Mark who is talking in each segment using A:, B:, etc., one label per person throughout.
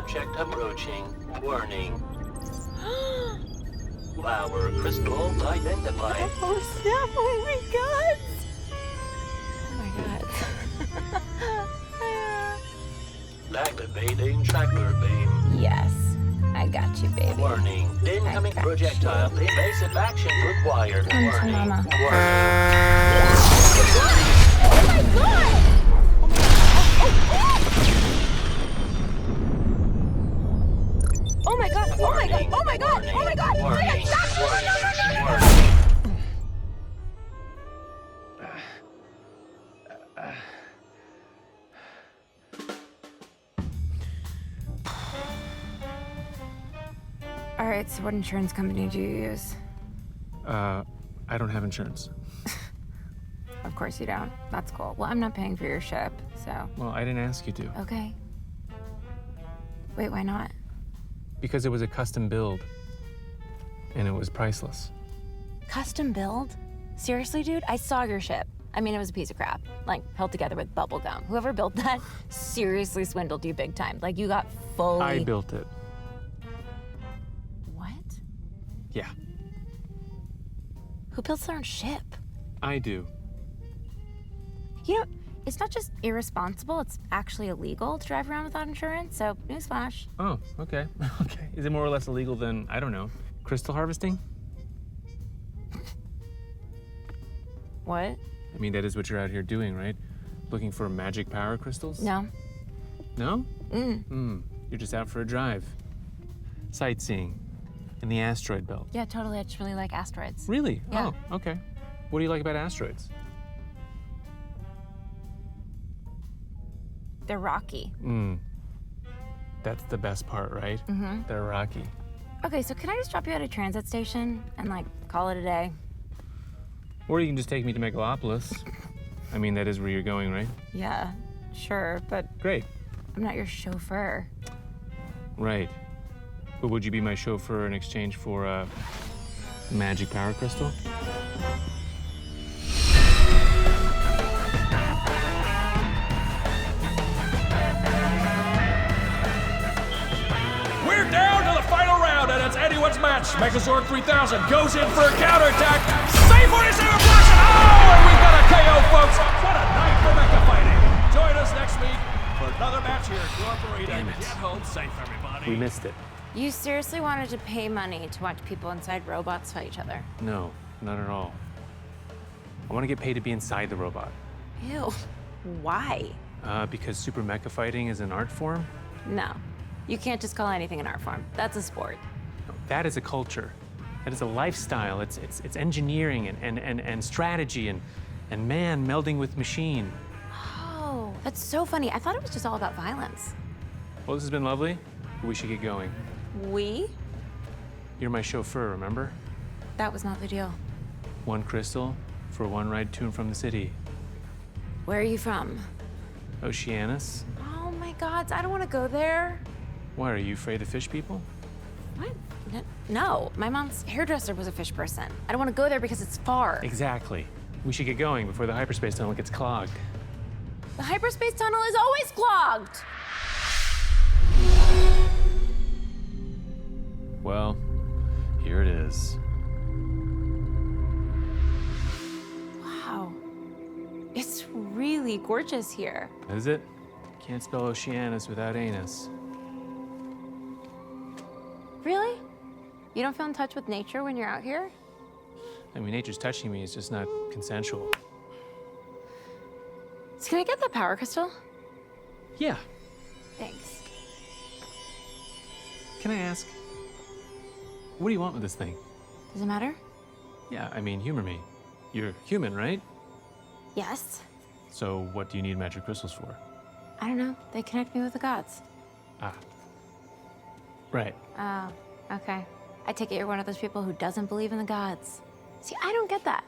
A: object approaching. Warning. Flower crystals identified.
B: Oh snap! Oh my god! Oh my god.
A: Activating tracker beam.
B: Yes, I got you, baby.
A: Warning. Incoming
B: got
A: projectile. Evasive action required.
B: Come to
A: Warning.
B: mama.
A: Warning.
B: Oh my god! Oh my god! Oh my god! Oh my god! Oh my god! Oh my god! Stop! No, no, no, no, no, no! All right, so what insurance company do you use?
C: I don't have insurance.
B: Of course you don't. That's cool. Well, I'm not paying for your ship, so.
C: Well, I didn't ask you to.
B: Okay. Wait, why not?
C: Because it was a custom build. And it was priceless.
B: Custom build? Seriously, dude? I saw your ship. I mean, it was a piece of crap. Like, held together with bubble gum. Whoever built that seriously swindled you big time. Like, you got fully...
C: I built it.
B: What?
C: Yeah,
B: Who builds their own ship?
C: I do.
B: You know, it's not just irresponsible, it's actually illegal to drive around without insurance, so newsflash.
C: Oh, okay. Okay. Is it more or less illegal than, I don't know, crystal harvesting?
B: What?
C: I mean, that is what you're out here doing, right? Looking for magic power crystals?
B: No.
C: No? You're just out for a drive. Sightseeing. In the asteroid belt.
B: Yeah, totally. I just really like asteroids.
C: Really?
B: Yeah.
C: Oh, okay. What do you like about asteroids?
B: They're rocky.
C: That's the best part, right? Mm-hmm. They're rocky.
B: Okay, so can I just drop you at a transit station and, like, call it a day?
C: Or you can just take me to Megalopolis. I mean, that is where you're going, right?
B: Yeah, sure, but
C: Great.
B: I'm not your chauffeur.
C: Right. But would you be my chauffeur in exchange for a magic power crystal?
D: We're down to the final round, and it's anyone's match. Megazord 3000 goes in for a counterattack. C-47 flashing! Oh, and we've got a KO, folks. What a night for mecha fighting. Join us next week for another match here at York Arena.
C: Damn it.
D: Get home safe, everybody.
C: We missed it.
B: You seriously wanted to pay money to watch people inside robots fight each other?
C: No, not at all. I want to get paid to be inside the robot.
B: Ew. Why?
C: Because super mecha fighting is an art form?
B: No. You can't just call anything an art form. That's a sport.
C: No, that is a culture. That is a lifestyle. It's engineering and strategy and man melding with machine.
B: Oh, that's so funny. I thought it was just all about violence.
C: Well, this has been lovely. We should get going.
B: We?
C: You're my chauffeur, remember?
B: That was not the deal.
C: One crystal for one ride to and from the city.
B: Where are you from?
C: Oceanus?
B: Oh my god, I don't want to go there.
C: Why, are you afraid of fish people?
B: What? No, my mom's hairdresser was a fish person. I don't want to go there because it's far.
C: Exactly. We should get going before the hyperspace tunnel gets clogged.
B: The hyperspace tunnel is always clogged.
C: Well, here it is.
B: Wow. It's really gorgeous here.
C: Is it? Can't spell Oceanus without anus.
B: Really? You don't feel in touch with nature when you're out here?
C: I mean, nature's touching me, it's just not consensual.
B: So can I get the power crystal?
C: Yeah.
B: Thanks.
C: Can I ask, what do you want with this thing?
B: Does it matter?
C: Yeah, I mean, humor me. You're human, right?
B: Yes.
C: So what do you need magic crystals for?
B: I don't know. They connect me with the gods.
C: Ah. Right.
B: Oh, okay. I take it you're one of those people who doesn't believe in the gods. See, I don't get that.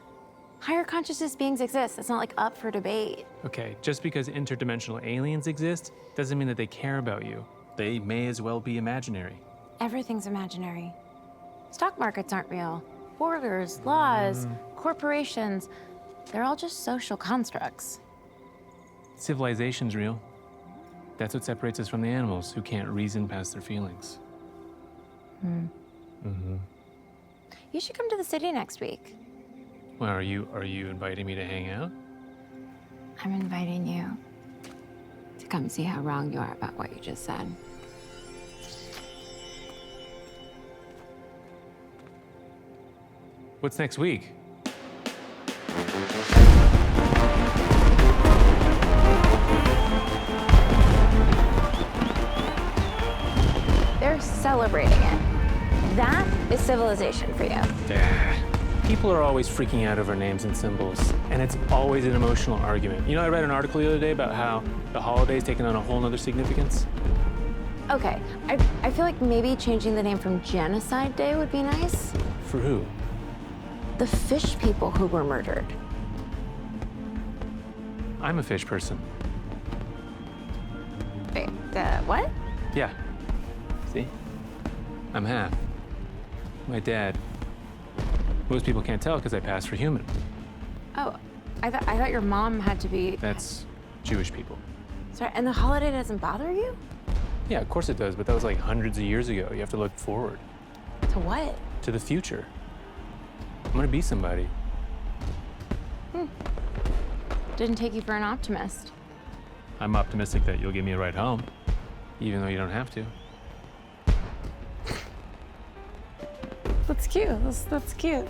B: Higher consciousness beings exist. It's not like up for debate.
C: Okay, just because interdimensional aliens exist doesn't mean that they care about you. They may as well be imaginary.
B: Everything's imaginary. Stock markets aren't real. Borders, laws, corporations, they're all just social constructs.
C: Civilization's real. That's what separates us from the animals who can't reason past their feelings.
B: You should come to the city next week.
C: Well, are you inviting me to hang out?
B: I'm inviting you to come see how wrong you are about what you just said.
C: What's next week?
B: They're celebrating it. That is civilization for you.
C: People are always freaking out over names and symbols, and it's always an emotional argument. You know, I read an article the other day about how the holiday's taken on a whole nother significance.
B: Okay, I feel like maybe changing the name from Genocide Day would be nice.
C: For who?
B: The fish people who were murdered.
C: I'm a fish person.
B: Wait, what?
C: Yeah. See? I'm half. My dad. Most people can't tell because I pass for human.
B: Oh, I thought your mom had to be.
C: That's Jewish people.
B: Sorry, and the holiday doesn't bother you?
C: Yeah, of course it does, but that was like hundreds of years ago. You have to look forward.
B: To what?
C: To the future. I'm gonna be somebody.
B: Didn't take you for an optimist.
C: I'm optimistic that you'll give me a ride home, even though you don't have to.
B: That's cute. That's cute.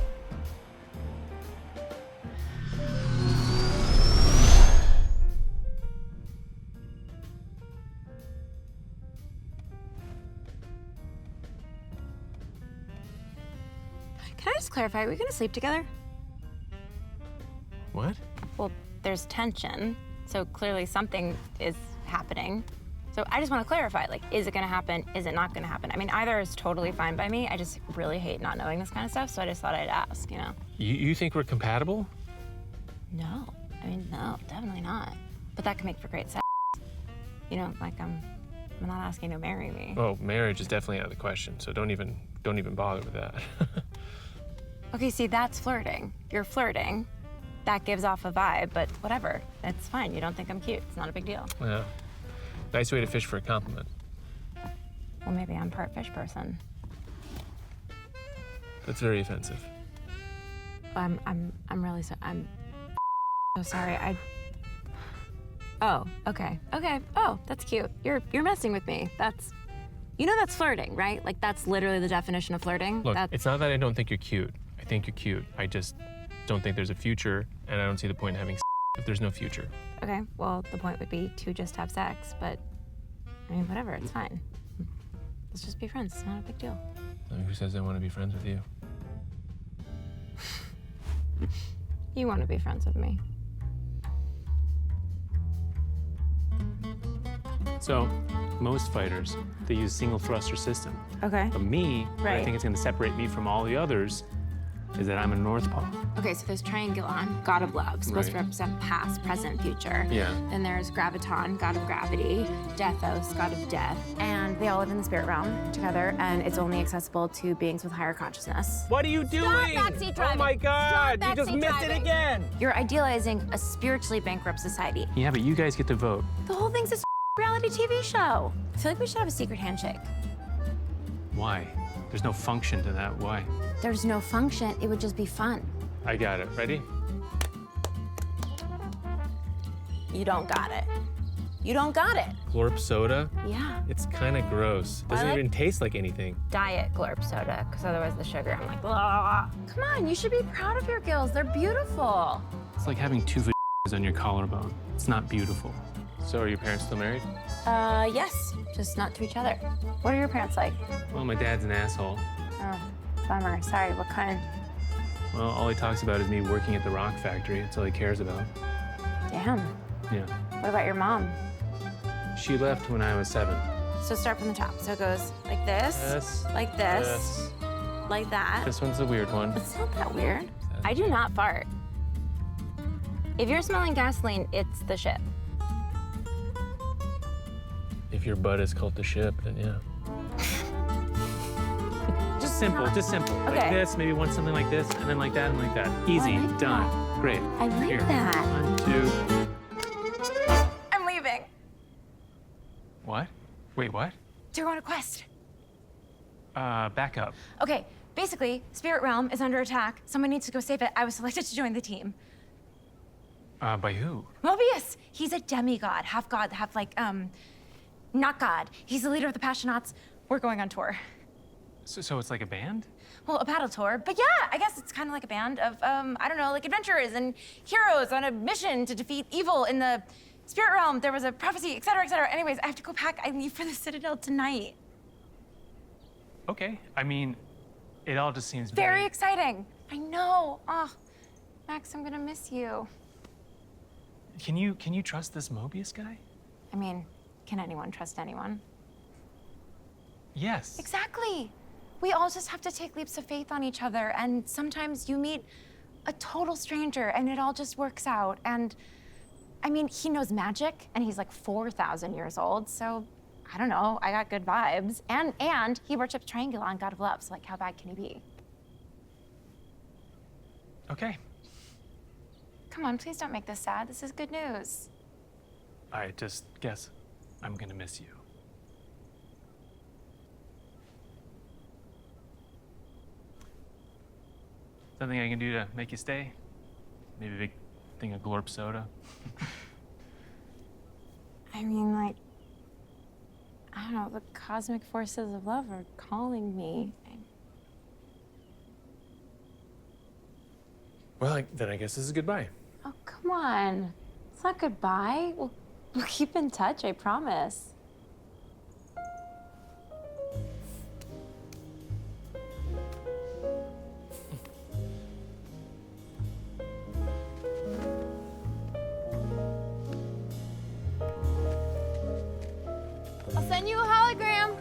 B: Can I just clarify? Are we gonna sleep together?
C: What?
B: Well, there's tension, so clearly something is happening. So I just want to clarify, like, is it going to happen? Is it not going to happen? I mean, either is totally fine by me. I just really hate not knowing this kind of stuff, so I just thought I'd ask, you know?
C: You think we're compatible?
B: No. I mean, no, definitely not. But that can make for great sex. You know, like, I'm not asking you to marry me.
C: Oh, marriage is definitely out of the question, so don't even bother with that.
B: Okay, see, that's flirting. You're flirting. That gives off a vibe, but whatever. It's fine. You don't think I'm cute. It's not a big deal.
C: Yeah. Nice way to fish for a compliment.
B: Well, maybe I'm part fish person.
C: That's very offensive.
B: I'm really I'm so sorry. Oh, okay. Okay. Oh, that's cute. You're messing with me. That's flirting, right? Like that's literally the definition of flirting.
C: Look, it's not that I don't think you're cute. I think you're cute. I just don't think there's a future, and I don't see the point in having if there's no future.
B: Okay, well, the point would be to just have sex, but I mean, whatever, it's fine. Let's just be friends. It's not a big deal.
C: Who says I want to be friends with you?
B: You want to be friends with me.
C: So, most fighters, they use single thruster system.
B: Okay.
C: But me, what I
B: Right.
C: think is going to separate me from all the others is that I'm a Northpaw.
B: Okay, so there's Triangulon, god of love, supposed to
C: Right.
B: represent past, present, future.
C: Yeah.
B: Then there's Graviton, god of gravity, Deathos, god of death, and they all live in the spirit realm together, and it's only accessible to beings with higher consciousness.
E: What are you doing?
B: backseat driving.
E: Oh my God!
B: Stop
E: You just
B: backseat
E: missed
B: driving.
E: it again.
B: You're idealizing a spiritually bankrupt society.
C: Yeah, but you guys get to vote.
B: The whole thing's a reality TV show. I feel like we should have a secret handshake.
C: Why? There's no function to that. Why?
B: There's no function, it would just be fun.
C: I got it. Ready?
B: You don't got it. You don't got it.
C: Glorp soda?
B: Yeah.
C: It's kind of gross. Doesn't
B: like-
C: even taste like anything.
B: Diet Glorp soda, because otherwise the sugar, I'm like, blah. Come on, you should be proud of your gills. They're beautiful.
C: It's like having two on your collarbone. It's not beautiful. So are your parents still married?
B: Yes, just not to each other. What are your parents like?
C: Well, my dad's an asshole.
B: Oh, bummer. Sorry, what kind?
C: Well, all he talks about is me working at the rock factory. That's all he cares about.
B: Damn.
C: Yeah.
B: What about your mom?
C: She left when I was 7.
B: So start from the top. So it goes like this,
C: This,
B: like this, like that.
C: This one's a weird one.
B: It's not that weird. I do not fart. If you're smelling gasoline, it's the ship.
C: If your butt is called the ship, then yeah. Just simple, just simple. Like
B: Okay.
C: this, maybe one something like this, and then like that, and like that. Easy,
B: like
C: done. Great.
B: I like
C: Here.
B: that.
C: 1, 2.
B: I'm leaving.
C: Wait, what?
B: To go on a quest.
C: Back up.
B: Okay, basically, Spirit Realm is under attack. Someone needs to go save it. I was selected to join the team.
C: By who?
B: Mobius! He's a demigod, half god, half not god. He's the leader of the Passionauts. We're going on tour.
C: So it's like a band?
B: Well, a battle tour, but yeah, I guess it's kind of like a band of, I don't know, like adventurers and heroes on a mission to defeat evil in the Spirit Realm. There was a prophecy, et cetera, et cetera. Anyways, I have to go pack. I leave for the Citadel tonight.
C: Okay. I mean, it all just seems
B: Very exciting. I know. Oh, Max, I'm gonna miss you.
C: Can you trust this Mobius guy?
B: I mean, can anyone trust anyone?
C: Yes.
B: Exactly. We all just have to take leaps of faith on each other, and sometimes you meet a total stranger and it all just works out. And I mean, he knows magic and he's like 4,000 years old, so I don't know, I got good vibes. And he worships Triangulon, god of love, so like how bad can he be?
C: Okay.
B: Come on, please don't make this sad. This is good news.
C: I just guess I'm gonna miss you. Something I can do to make you stay? Maybe a big thing of Glorp soda?
B: I mean, like, I don't know, the cosmic forces of love are calling me.
C: Well, then I guess this is goodbye.
B: Oh, come on. It's not goodbye. We'll keep in touch, I promise. I'll send you a hologram.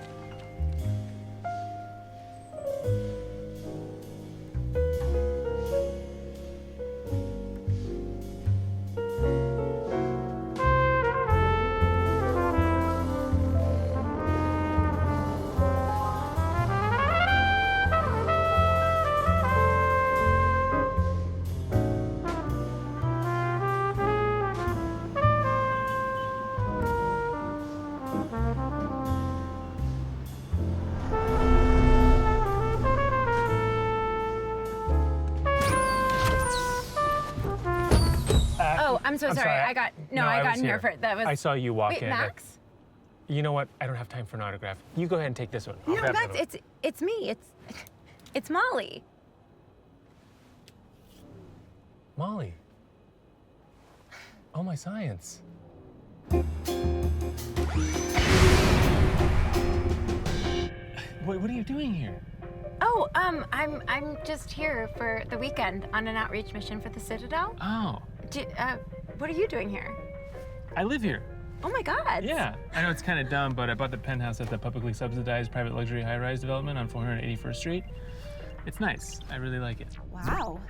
B: I'm so sorry. I got in here for that was.
C: I saw you walk
B: Wait,
C: in.
B: Max?
C: You know what? I don't have time for an autograph. You go ahead and take this one. I'll
B: No,
C: grab
B: Max,
C: another one.
B: it's me. It's Molly.
C: Molly. Oh, my science. What are you doing here?
B: Oh, I'm just here for the weekend on an outreach mission for the Citadel.
C: Oh,
B: What are you doing here?
C: I live here.
B: Oh my God.
C: Yeah. I know it's kind of dumb, but I bought the penthouse at the publicly subsidized private luxury high-rise development on 481st Street. It's nice. I really like it.
B: Wow.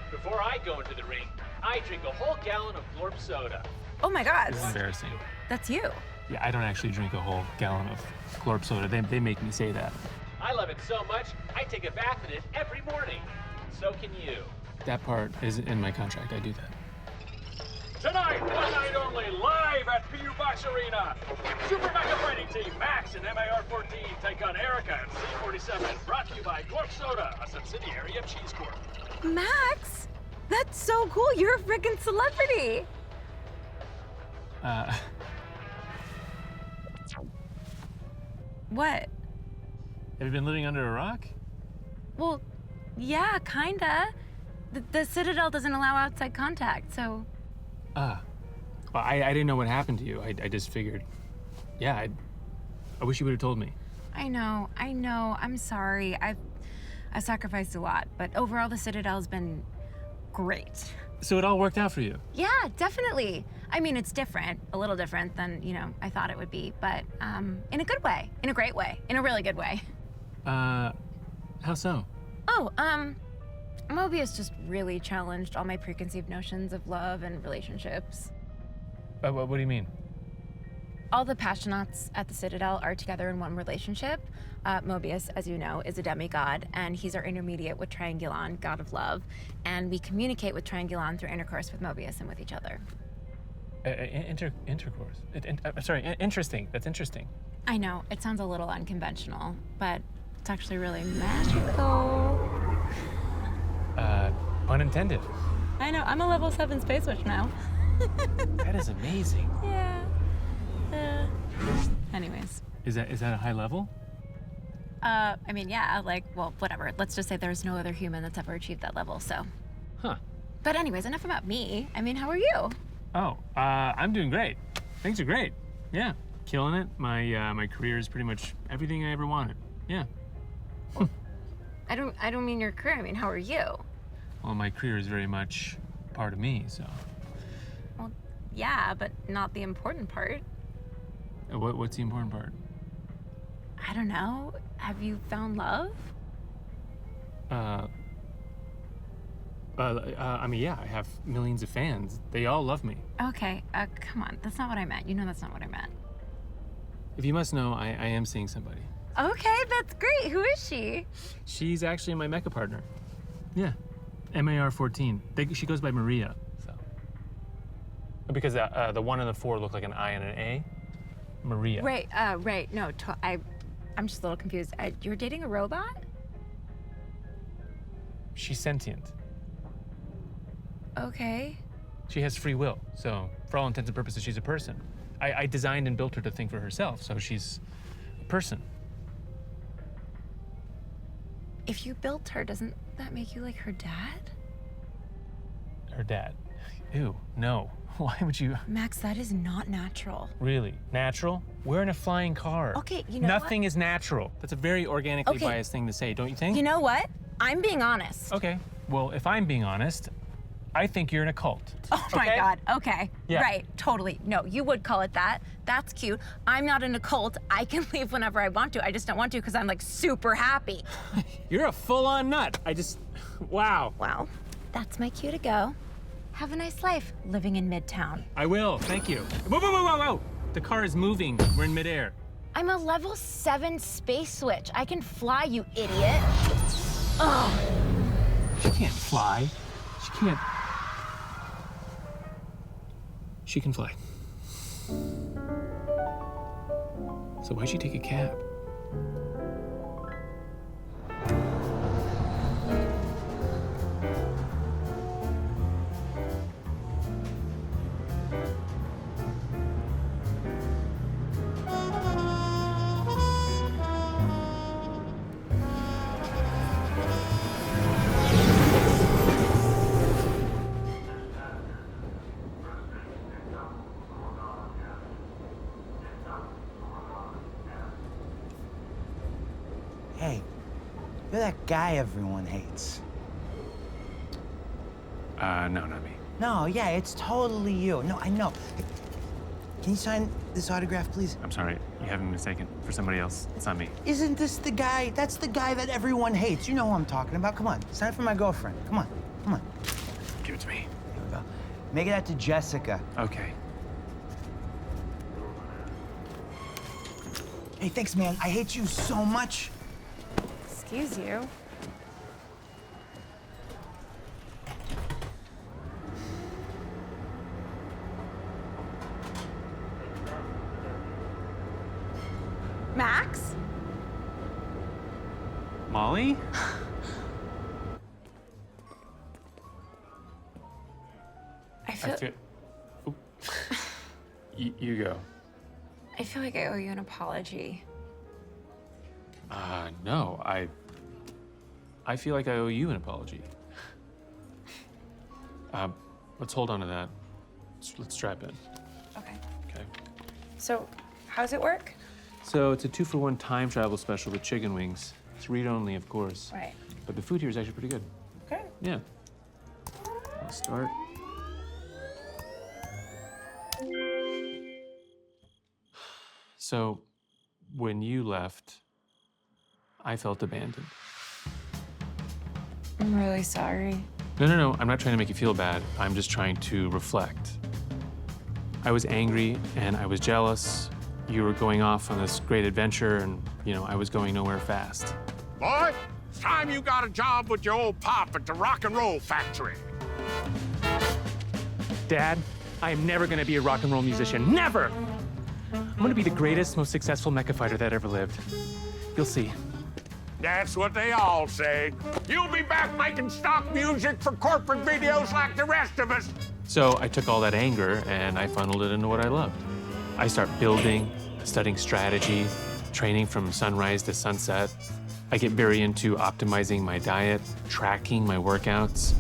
A: Before I go into the ring, I drink a whole gallon of Glorp soda.
B: Oh my God.
C: It's embarrassing.
B: That's you.
C: Yeah, I don't actually drink a whole gallon of Glorp soda. They make me say that.
A: I love it so much, I take a bath in it every morning. So can you.
C: That part is in my contract. I do that.
D: Tonight, one night only, live at PU Box Arena. Super Mega Fighting Team Max and MAR-14 take on Erica and C-47. Brought to you by Glorp Soda, a subsidiary of Cheese Corp.
B: Max, that's so cool. You're a freaking celebrity. What?
C: Have you been living under a rock?
B: Well, yeah, kinda. The Citadel doesn't allow outside contact, so.
C: Well, I didn't know what happened to you. I just figured, yeah, I wish you would have told me.
B: I know. I'm sorry. I've sacrificed a lot, but overall the Citadel's been great.
C: So it all worked out for you?
B: Yeah, definitely. I mean, it's different, a little different than, I thought it would be, but in a good way, in a great way, in a really good way.
C: How so?
B: Oh, Mobius just really challenged all my preconceived notions of love and relationships.
C: What do you mean?
B: All the Passionauts at the Citadel are together in one relationship. Mobius, as you know, is a demigod, and he's our intermediate with Triangulon, god of love. And we communicate with Triangulon through intercourse with Mobius and with each other.
C: Intercourse? Sorry, interesting. That's interesting.
B: I know, it sounds a little unconventional, but it's actually really magical.
C: Pun intended.
B: I know, I'm a level 7 Space Witch now.
C: That is amazing.
B: Yeah. Anyways.
C: Is that a high level?
B: I mean, yeah, like, well, whatever. Let's just say there's no other human that's ever achieved that level, so.
C: Huh.
B: But anyways, enough about me. I mean, how are you?
C: Oh, I'm doing great. Things are great. Yeah, killing it. My career is pretty much everything I ever wanted. Yeah.
B: I don't mean your career. I mean, how are you?
C: Well, my career is very much part of me, so.
B: Well, yeah, but not the important part.
C: What's the important part?
B: I don't know. Have you found love?
C: I mean, yeah, I have millions of fans. They all love me.
B: Okay, come on. That's not what I meant. You know that's not what I meant.
C: If you must know, I am seeing somebody.
B: Okay, that's great. Who is she?
C: She's actually my mecha partner. Yeah, MAR-14. She goes by Maria, so. Because the 1 and the 4 look like an I and an A. Maria.
B: Right. No, I'm just a little confused. You're dating a robot?
C: She's sentient.
B: Okay.
C: She has free will, so for all intents and purposes, she's a person. I designed and built her to think for herself, so she's a person.
B: If you built her, doesn't that make you like her dad?
C: Her dad. Ew, no. Why would you?
B: Max, that is not natural.
C: Really? Natural? We're in a flying car.
B: Okay, you know
C: Nothing is natural. That's a very organically
B: Okay.
C: biased thing to say, don't you think?
B: You know what? I'm being honest.
C: Okay. Well, if I'm being honest, I think you're in a cult.
B: Oh my
C: Okay?
B: God. Okay.
C: Yeah.
B: Right. Totally. No, you would call it that. That's cute. I'm not in a cult. I can leave whenever I want to. I just don't want to because I'm like super happy.
C: You're a full-on nut. Wow.
B: Well, that's my cue to go. Have a nice life living in Midtown.
C: I will. Thank you. Whoa. The car is moving. We're in midair.
B: I'm a level 7 Space Witch. I can fly, you idiot. Oh.
C: She can't fly. She can't. She can fly. So why'd she take a cab?
E: Hey, you're that guy everyone hates.
C: No, not me.
E: No, yeah, it's totally you. No, I know. Hey, can you sign this autograph, please?
C: I'm sorry. You have me mistaken for somebody else. It's not me.
E: Isn't this the guy? That's the guy that everyone hates. You know who I'm talking about. Come on, sign it for my girlfriend. Come on.
C: Give it to me.
E: Here we go. Make it out to Jessica.
C: Okay.
E: Hey, thanks, man. I hate you so much.
B: Excuse you. Max?
C: Molly?
B: I feel
C: Oop. You go.
B: I feel like I owe you an apology.
C: No, I feel like I owe you an apology. Let's hold on to that. Let's strap in.
B: Okay.
C: Okay.
B: So, how's it work?
C: So it's a 2-for-1 time travel special with chicken wings. It's read only, of course.
B: Right.
C: But the food here is actually pretty good.
B: Okay.
C: Yeah. Let's start. So, when you left, I felt abandoned.
B: I'm really sorry.
C: No. I'm not trying to make you feel bad. I'm just trying to reflect. I was angry and I was jealous. You were going off on this great adventure and, I was going nowhere fast.
F: Boy, it's time you got a job with your old pop at the rock and roll factory.
C: Dad, I am never gonna be a rock and roll musician. Never! I'm gonna be the greatest, most successful mecha fighter that ever lived. You'll see.
F: That's what they all say. You'll be back making stock music for corporate videos like the rest of us.
C: So I took all that anger and I funneled it into what I loved. I start building, studying strategy, training from sunrise to sunset. I get very into optimizing my diet, tracking my workouts,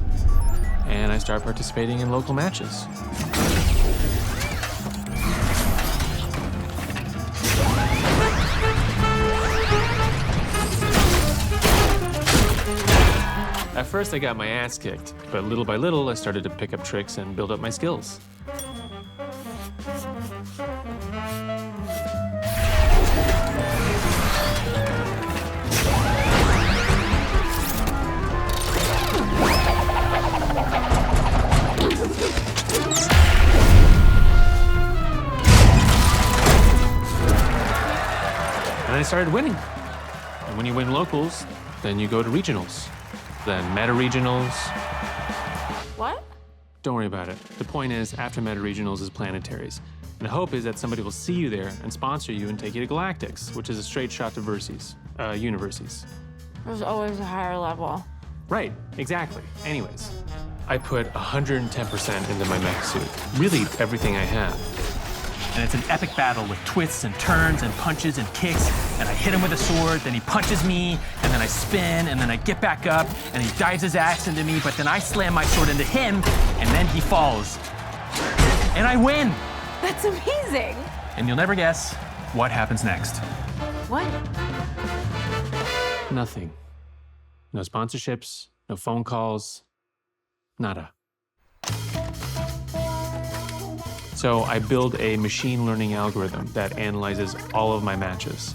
C: and I start participating in local matches. At first, I got my ass kicked, but little by little, I started to pick up tricks and build up my skills. And I started winning. And when you win locals, then you go to regionals. Then meta-regionals.
B: What?
C: Don't worry about it. The point is, after meta-regionals is planetaries. And the hope is that somebody will see you there and sponsor you and take you to Galactics, which is a straight shot to Verses, Universities.
B: There's always a higher level.
C: Right, exactly. Anyways, I put 110% into my mech suit. Really, everything I have.
G: And it's an epic battle with twists and turns and punches and kicks, and I hit him with a sword, then he punches me, and then I spin, and then I get back up, and he dives his axe into me, but then I slam my sword into him, and then he falls. And I win!
B: That's amazing.
G: And you'll never guess what happens next.
B: What?
C: Nothing. No sponsorships, no phone calls, nada. So I build a machine learning algorithm that analyzes all of my matches.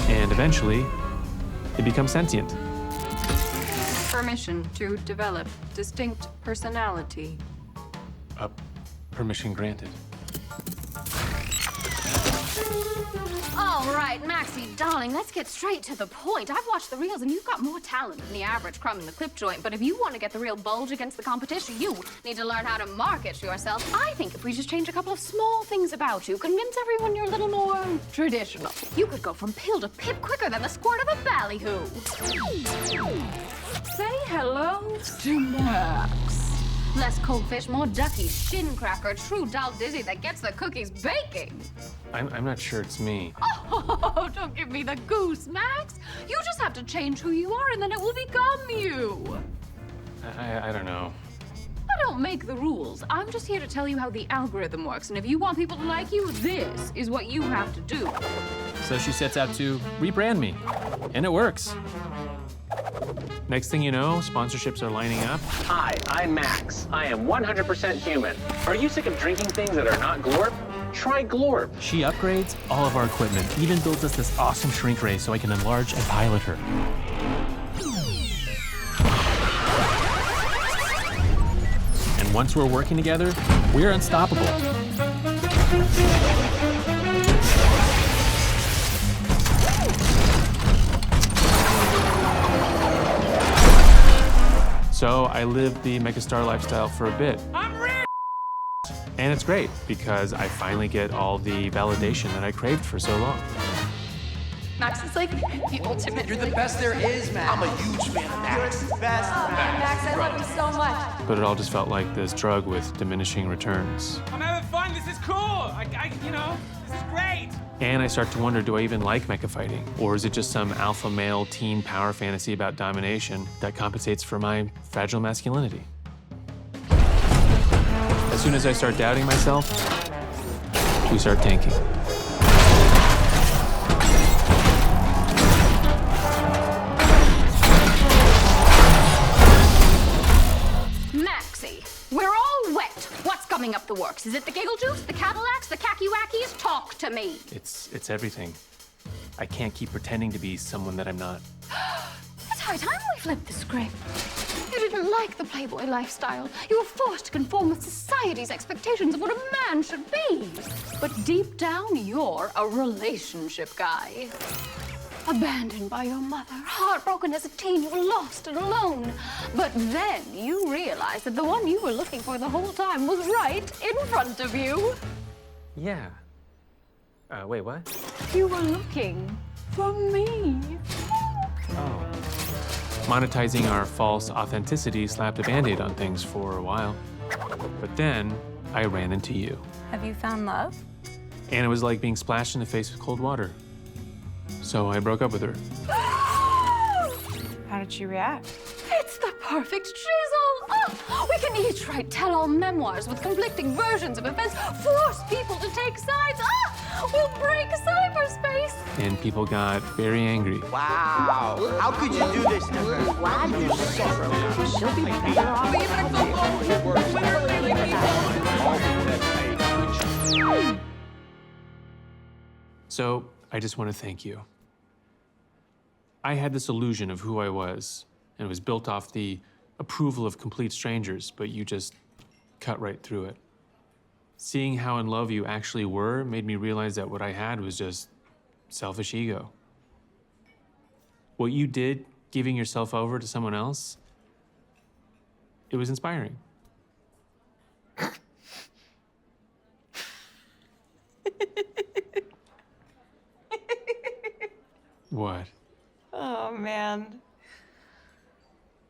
C: And eventually, it becomes sentient.
H: Permission to develop distinct personality.
C: Permission granted.
I: All right, Maxie, darling, let's get straight to the point. I've watched the reels, and you've got more talent than the average crumb in the clip joint. But if you want to get the real bulge against the competition, you need to learn how to market yourself. I think if we just change a couple of small things about you, convince everyone you're a little more traditional, you could go from pill to pip quicker than the squirt of a ballyhoo. Say hello to Max. Less cold fish, more ducky, shin cracker, true dull dizzy that gets the cookies baking.
C: I'm not sure it's me.
I: Oh, don't give me the goose, Max. You just have to change who you are and then it will become you.
C: I don't know.
I: I don't make the rules. I'm just here to tell you how the algorithm works. And if you want people to like you, this is what you have to do.
C: So she sets out to rebrand me, and it works. Next thing you know, sponsorships are lining up.
A: Hi, I'm Max. I am 100% human. Are you sick of drinking things that are not Glorp? Try Glorp.
G: She upgrades all of our equipment, even builds us this awesome shrink ray so I can enlarge and pilot her. And once we're working together, we're unstoppable.
C: So I lived the Megastar lifestyle for a bit.
D: I'm rich!
C: And it's great because I finally get all the validation that I craved for so long.
I: Max is like the ultimate.
E: You're the best there is, man. I'm a huge fan of Max. You're the best,
I: Max, I love you so much.
C: But it all just felt like this drug with diminishing returns.
D: I'm having fun. This is cool. This is great.
C: And I start to wonder, do I even like mecha fighting? Or is it just some alpha male teen power fantasy about domination that compensates for my fragile masculinity? As soon as I start doubting myself, we start tanking.
I: Maxie, we're all wet. What's coming up the works? Is it the giggle juice, the Cadillacs, the khaki wackies? Talk to me.
C: It's everything. I can't keep pretending to be someone that I'm not.
I: It's high time we flipped the script. You didn't like the Playboy lifestyle. You were forced to conform with society's expectations of what a man should be. But deep down, you're a relationship guy. Abandoned by your mother, heartbroken as a teen, you were lost and alone. But then you realized that the one you were looking for the whole time was right in front of you.
C: Yeah. Wait, what?
I: You were looking for me.
C: Oh. Monetizing our false authenticity slapped a Band-Aid on things for a while. But then I ran into you.
B: Have you found love?
C: And it was like being splashed in the face with cold water. So I broke up with her.
B: How did she react?
I: It's the perfect drizzle. Oh, we can each write tell-all memoirs with conflicting versions of events, force people to take sides. We'll break cyberspace.
C: And people got very angry.
E: Wow. How could you do this to her? Why you so
I: She'll be better off.
C: So I just want to thank you. I had this illusion of who I was, and it was built off the approval of complete strangers, but you just cut right through it. Seeing how in love you actually were made me realize that what I had was just selfish ego. What you did, giving yourself over to someone else, it was inspiring. What?
B: Oh, man.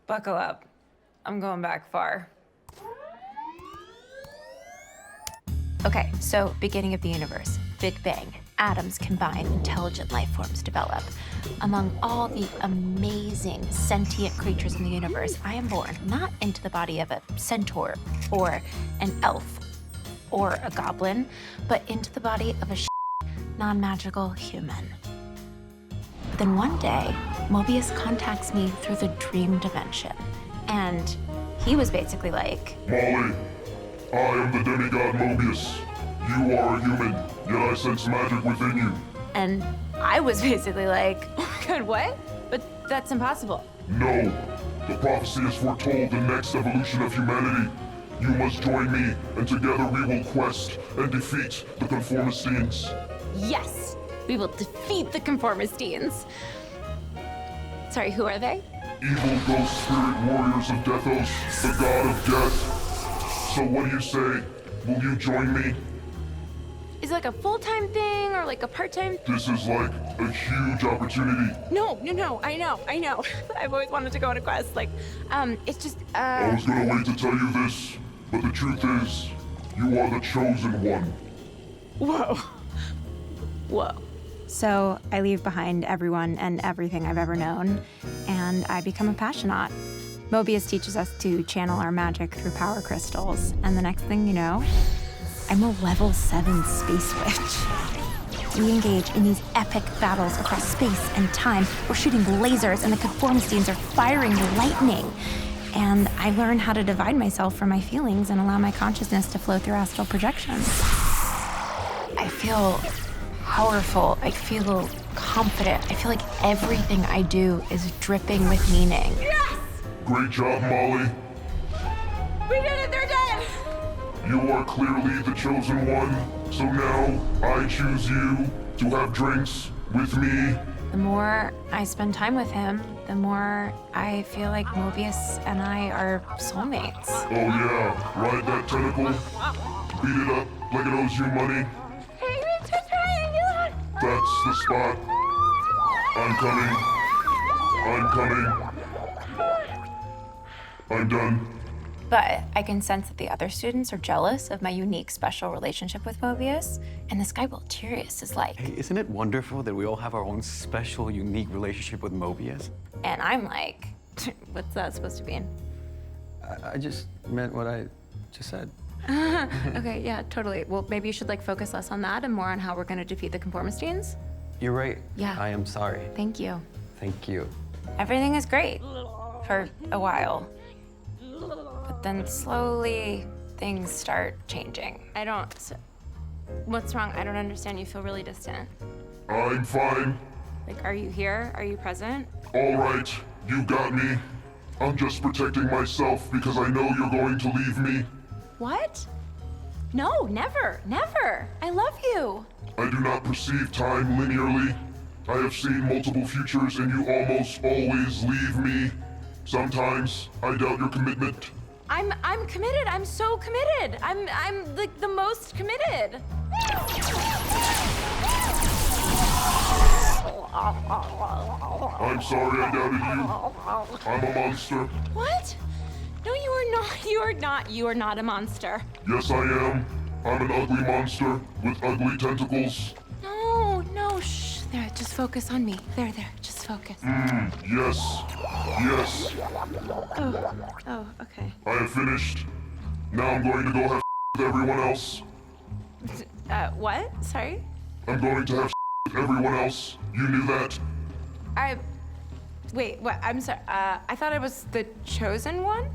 B: Buckle up. I'm going back far. Okay, so beginning of the universe, Big Bang, atoms combine, intelligent life forms develop. Among all the amazing sentient creatures in the universe, I am born not into the body of a centaur or an elf or a goblin, but into the body of a non-magical human. Then one day, Mobius contacts me through the dream dimension, and he was basically like,
J: Molly, I am the demigod Mobius. You are a human, yet I sense magic within you.
B: and I was basically like, oh my god, what? But that's impossible.
J: No, the prophecy has foretold the next evolution of humanity. You must join me, and together we will quest and defeat the Conformistines.
B: Yes, we will defeat the Conformistines. Sorry, who are they?
J: Evil ghost spirit warriors of Dethos, the god of death. So what do you say? Will you join me?
B: Is it like a full-time thing or like a part-time?
J: This is like a huge opportunity.
B: No, I know. I've always wanted to go on a quest. Like, it's just,
J: I was gonna wait to tell you this, but the truth is, you are the chosen one.
B: Whoa. So I leave behind everyone and everything I've ever known, and I become a Passionaut. Mobius teaches us to channel our magic through power crystals, and the next thing you know, I'm a level 7 space witch. We engage in these epic battles across space and time. We're shooting lasers, and the Conformistines are firing lightning. And I learn how to divide myself from my feelings and allow my consciousness to flow through astral projections. I feel powerful. I feel confident. I feel like everything I do is dripping with meaning. Yes!
J: Great job, Molly.
B: We did it! They're dead!
J: You are clearly the chosen one, so now I choose you to have drinks with me.
B: The more I spend time with him, the more I feel like Mobius and I are soulmates.
J: Oh yeah, ride that tentacle, beat it up like it owes you money. That's the spot. I'm coming. I'm done.
B: But I can sense that the other students are jealous of my unique special relationship with Mobius. And this guy Walturius is like...
K: Hey, isn't it wonderful that we all have our own special, unique relationship with Mobius?
B: And I'm like, what's that supposed to mean?
K: I just meant what I just said.
B: Okay, yeah, totally. Well, maybe you should like focus less on that and more on how we're gonna defeat the Conformistines.
K: You're right.
B: Yeah.
K: I am sorry.
B: Thank you.
K: Thank you.
B: Everything is great for a while. But then slowly things start changing. What's wrong? I don't understand. You feel really distant.
J: I'm fine.
B: Like, are you here? Are you present?
J: All right, you got me. I'm just protecting myself because I know you're going to leave me.
B: What? No, never. I love you.
J: I do not perceive time linearly. I have seen multiple futures and you almost always leave me. Sometimes I doubt your commitment.
B: I'm committed. I'm so committed. I'm like the most committed.
J: I'm sorry I doubted you. I'm a monster.
B: What? No, you are not. You are not. You are not a monster.
J: Yes, I am. I'm an ugly monster with ugly tentacles.
B: No, no, shh. There, just focus on me. There, just focus.
J: Yes. Yes.
B: Oh, okay.
J: I have finished. Now I'm going to go have with everyone else.
B: What? Sorry?
J: I'm going to have with everyone else. You knew that.
B: Wait, what? I'm sorry. I thought I was the chosen one?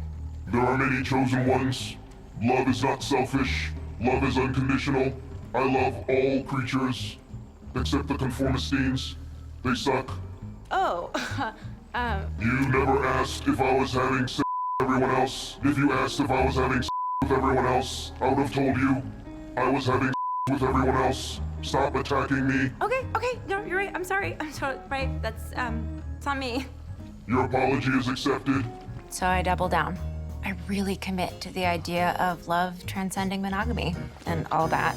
J: There are many chosen ones. Love is not selfish. Love is unconditional. I love all creatures, except the conformistines. They suck.
B: Oh,
J: You never asked if I was having sex with everyone else. If you asked if I was having sex with everyone else, I would have told you I was having sex with everyone else. Stop attacking me.
B: okay. No, you're right. I'm sorry. I'm so right. That's, it's on me.
J: Your apology is accepted.
B: So I double down. I really commit to the idea of love transcending monogamy and all that.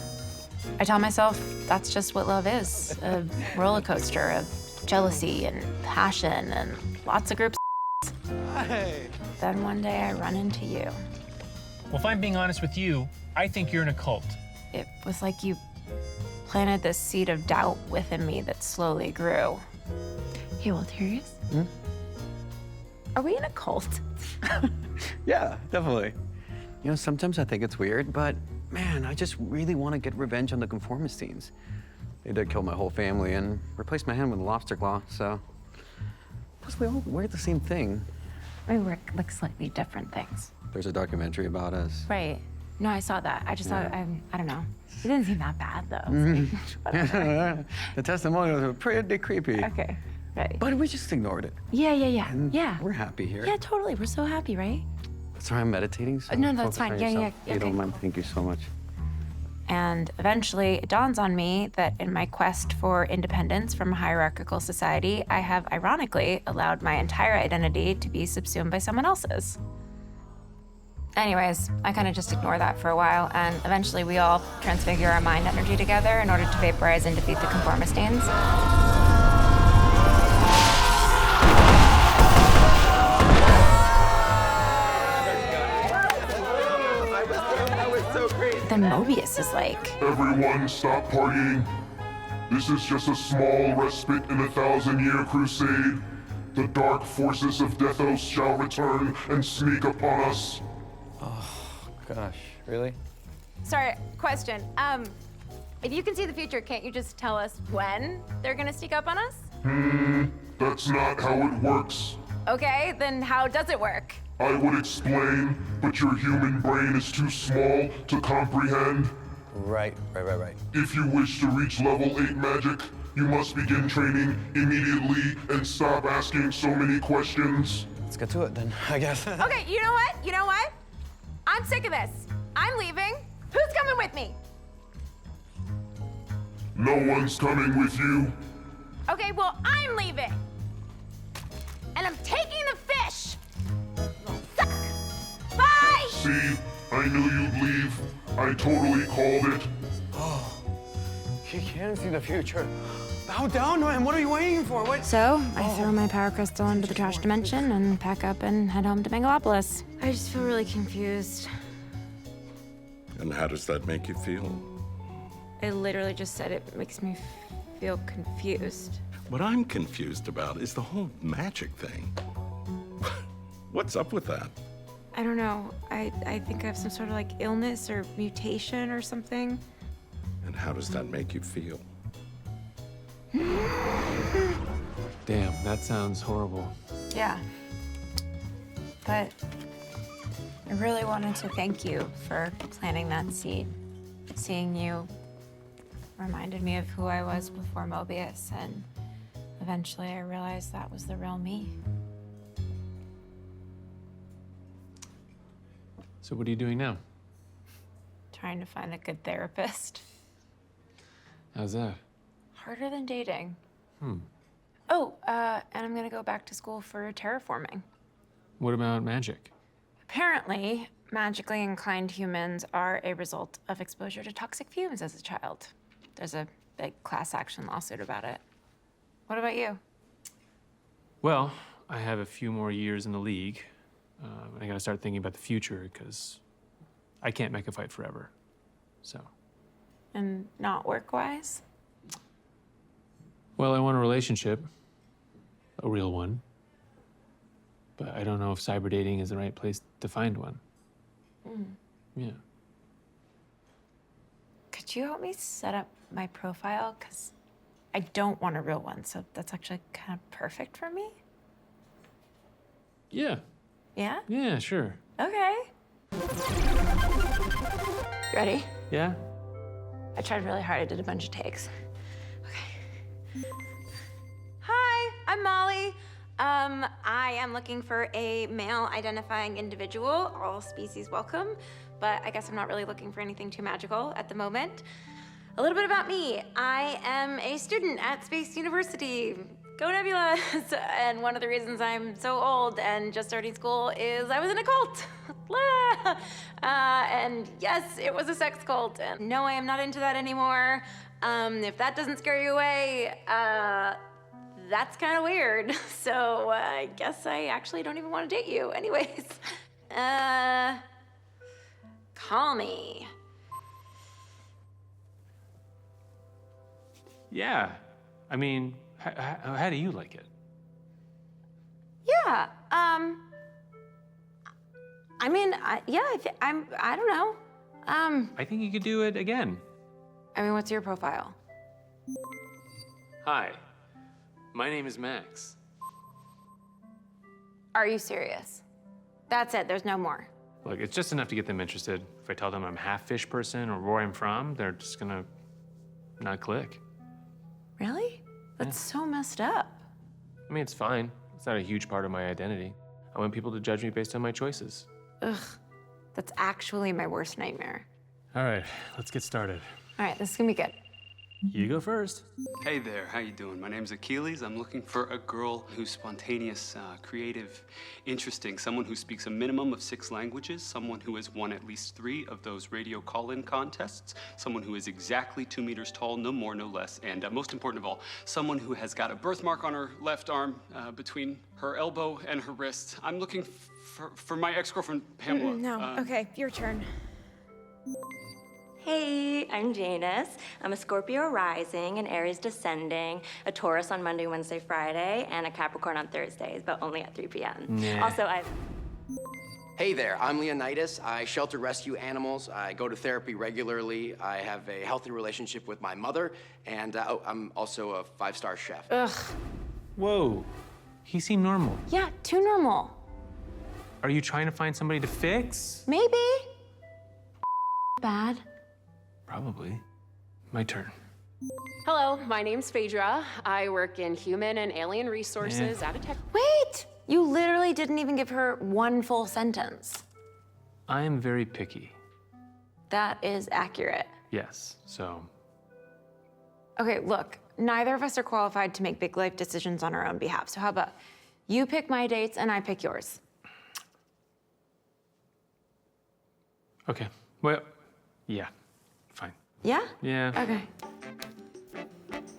B: I tell myself that's just what love is, a roller coaster of jealousy and passion and lots of groups.
E: Hey.
B: Then one day I run into you.
G: Well, if I'm being honest with you, I think you're in a cult.
B: It was like you planted this seed of doubt within me that slowly grew. You old curious? Are we in a cult?
K: Yeah, definitely. You know, sometimes I think it's weird, but man, I just really want to get revenge on the conformistines. They did kill my whole family and replace my hand with a lobster claw, so. Plus, we all wear the same thing.
B: We were like slightly different things.
K: There's a documentary about us.
B: Right. No, I saw that. I just thought, I don't know. It didn't seem that bad, though.
K: The testimonials were pretty creepy.
B: Okay, right.
K: But we just ignored it.
B: Yeah.
K: And
B: Yeah.
K: we're happy here.
B: Yeah, totally. We're so happy, right?
K: Sorry, I'm meditating. So
B: No, that's
K: focus on
B: fine. Yeah,
K: yourself.
B: yeah,
K: You don't
B: okay.
K: mind? Thank you so much.
B: And eventually it dawns on me that in my quest for independence from a hierarchical society, I have ironically allowed my entire identity to be subsumed by someone else's. Anyways, I kind of just ignore that for a while, and eventually we all transfigure our mind energy together in order to vaporize and defeat the conformistines. Then Mobius is like,
J: Everyone stop partying. This is just a small respite in a 1,000-year crusade. The dark forces of Deathos shall return and sneak upon us.
K: Gosh, really?
B: sorry, question. If you can see the future, can't you just tell us when they're gonna sneak up on us?
J: That's not how it works.
B: Okay, then how does it work?
J: I would explain, but your human brain is too small to comprehend.
K: Right.
J: If you wish to reach level 8 magic, you must begin training immediately and stop asking so many questions.
K: Let's get to it then, I guess.
B: Okay, you know what? You know what? I'm sick of this. I'm leaving. Who's coming with me?
J: No one's coming with you.
B: Okay, well, I'm leaving. And I'm taking the fish. Suck. Bye!
J: See, I knew you'd leave. I totally called it.
K: She can see the future. Bow down, man. What are you waiting for? What?
B: So, I throw my power crystal into the trash dimension and pack up and head home to Megalopolis. I just feel really confused.
L: And how does that make you feel?
B: I literally just said it makes me feel confused.
L: What I'm confused about is the whole magic thing. What's up with that?
B: I don't know. I think I have some sort of like illness or mutation or something.
L: And how does that make you feel?
C: Damn, that sounds horrible.
B: Yeah. But I really wanted to thank you for planting that seed. Seeing you reminded me of who I was before Mobius, and eventually I realized that was the real me.
C: So what are you doing now?
B: Trying to find a good therapist.
C: How's that?
B: Harder than dating. Oh, and I'm gonna go back to school for terraforming.
C: What about magic?
B: Apparently, magically inclined humans are a result of exposure to toxic fumes as a child. There's a big class action lawsuit about it. What about you?
C: Well, I have a few more years in the league. And I gotta start thinking about the future because I can't make a fight forever. So.
B: And not work-wise?
C: Well, I want a relationship, a real one. But I don't know if cyber dating is the right place to find one. Yeah.
B: Could you help me set up my profile? Because I don't want a real one, so that's actually kind of perfect for me.
C: Yeah.
B: Yeah?
C: Yeah, sure.
B: Okay. Ready?
C: Yeah?
B: I tried really hard. I did a bunch of takes. Okay. Hi, I'm Molly. I am looking for a male identifying individual. All species welcome, but I guess I'm not really looking for anything too magical at the moment. A little bit about me. I am a student at Space University. Go Nebula! And one of the reasons I'm so old and just starting school is I was in a cult. And yes, it was a sex cult. And no, I am not into that anymore. If that doesn't scare you away, that's kind of weird. So I guess I actually don't even want to date you. Anyways, call me.
C: Yeah. I mean, how do you like it?
B: Yeah. I mean, yeah. I don't know.
C: I think you could do it again.
B: I mean, what's your profile?
C: Hi. My name is Max.
B: Are you serious? That's it. There's no more.
C: Look, it's just enough to get them interested. If I tell them I'm half fish person or where I'm from, they're just gonna not click.
B: Really? That's so messed up.
C: I mean, it's fine. It's not a huge part of my identity. I want people to judge me based on my choices.
B: Ugh. That's actually my worst nightmare.
C: All right, let's get started.
B: All right, this is gonna be good.
C: You go first.
M: Hey there, how you doing? My name's Achilles. I'm looking for a girl who's spontaneous, creative, interesting, someone who speaks a minimum of 6 languages, someone who has won at least 3 of those radio call-in contests, someone who is exactly 2 meters tall, no more, no less, and most important of all, someone who has got a birthmark on her left arm between her elbow and her wrist. I'm looking for my ex-girlfriend, Pamela.
B: No, okay, your turn.
N: Hey, I'm Janice. I'm a Scorpio rising, an Aries descending, a Taurus on Monday, Wednesday, Friday, and a Capricorn on Thursdays, but only at 3 p.m.
C: Nah.
N: Also,
O: Hey there, I'm Leonidas. I shelter rescue animals. I go to therapy regularly. I have a healthy relationship with my mother, and I'm also a 5-star chef.
B: Ugh.
C: Whoa. He seemed normal.
B: Yeah, too normal.
C: Are you trying to find somebody to fix?
B: Maybe. Bad.
C: Probably. My turn.
P: Hello, my name's Phaedra. I work in human and alien resources at a tech.
B: Wait! You literally didn't even give her one full sentence.
C: I am very picky.
B: That is accurate.
C: Yes, so.
B: Okay, look, neither of us are qualified to make big life decisions on our own behalf. So how about you pick my dates and I pick yours?
C: Okay. Well, yeah. Fine.
B: Yeah?
C: Yeah.
B: Okay.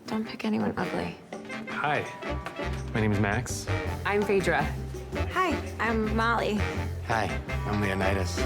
B: Don't pick anyone ugly.
C: Hi. My name is Max.
P: I'm Phaedra.
B: Hi, I'm Molly.
O: Hi, I'm Leonidas.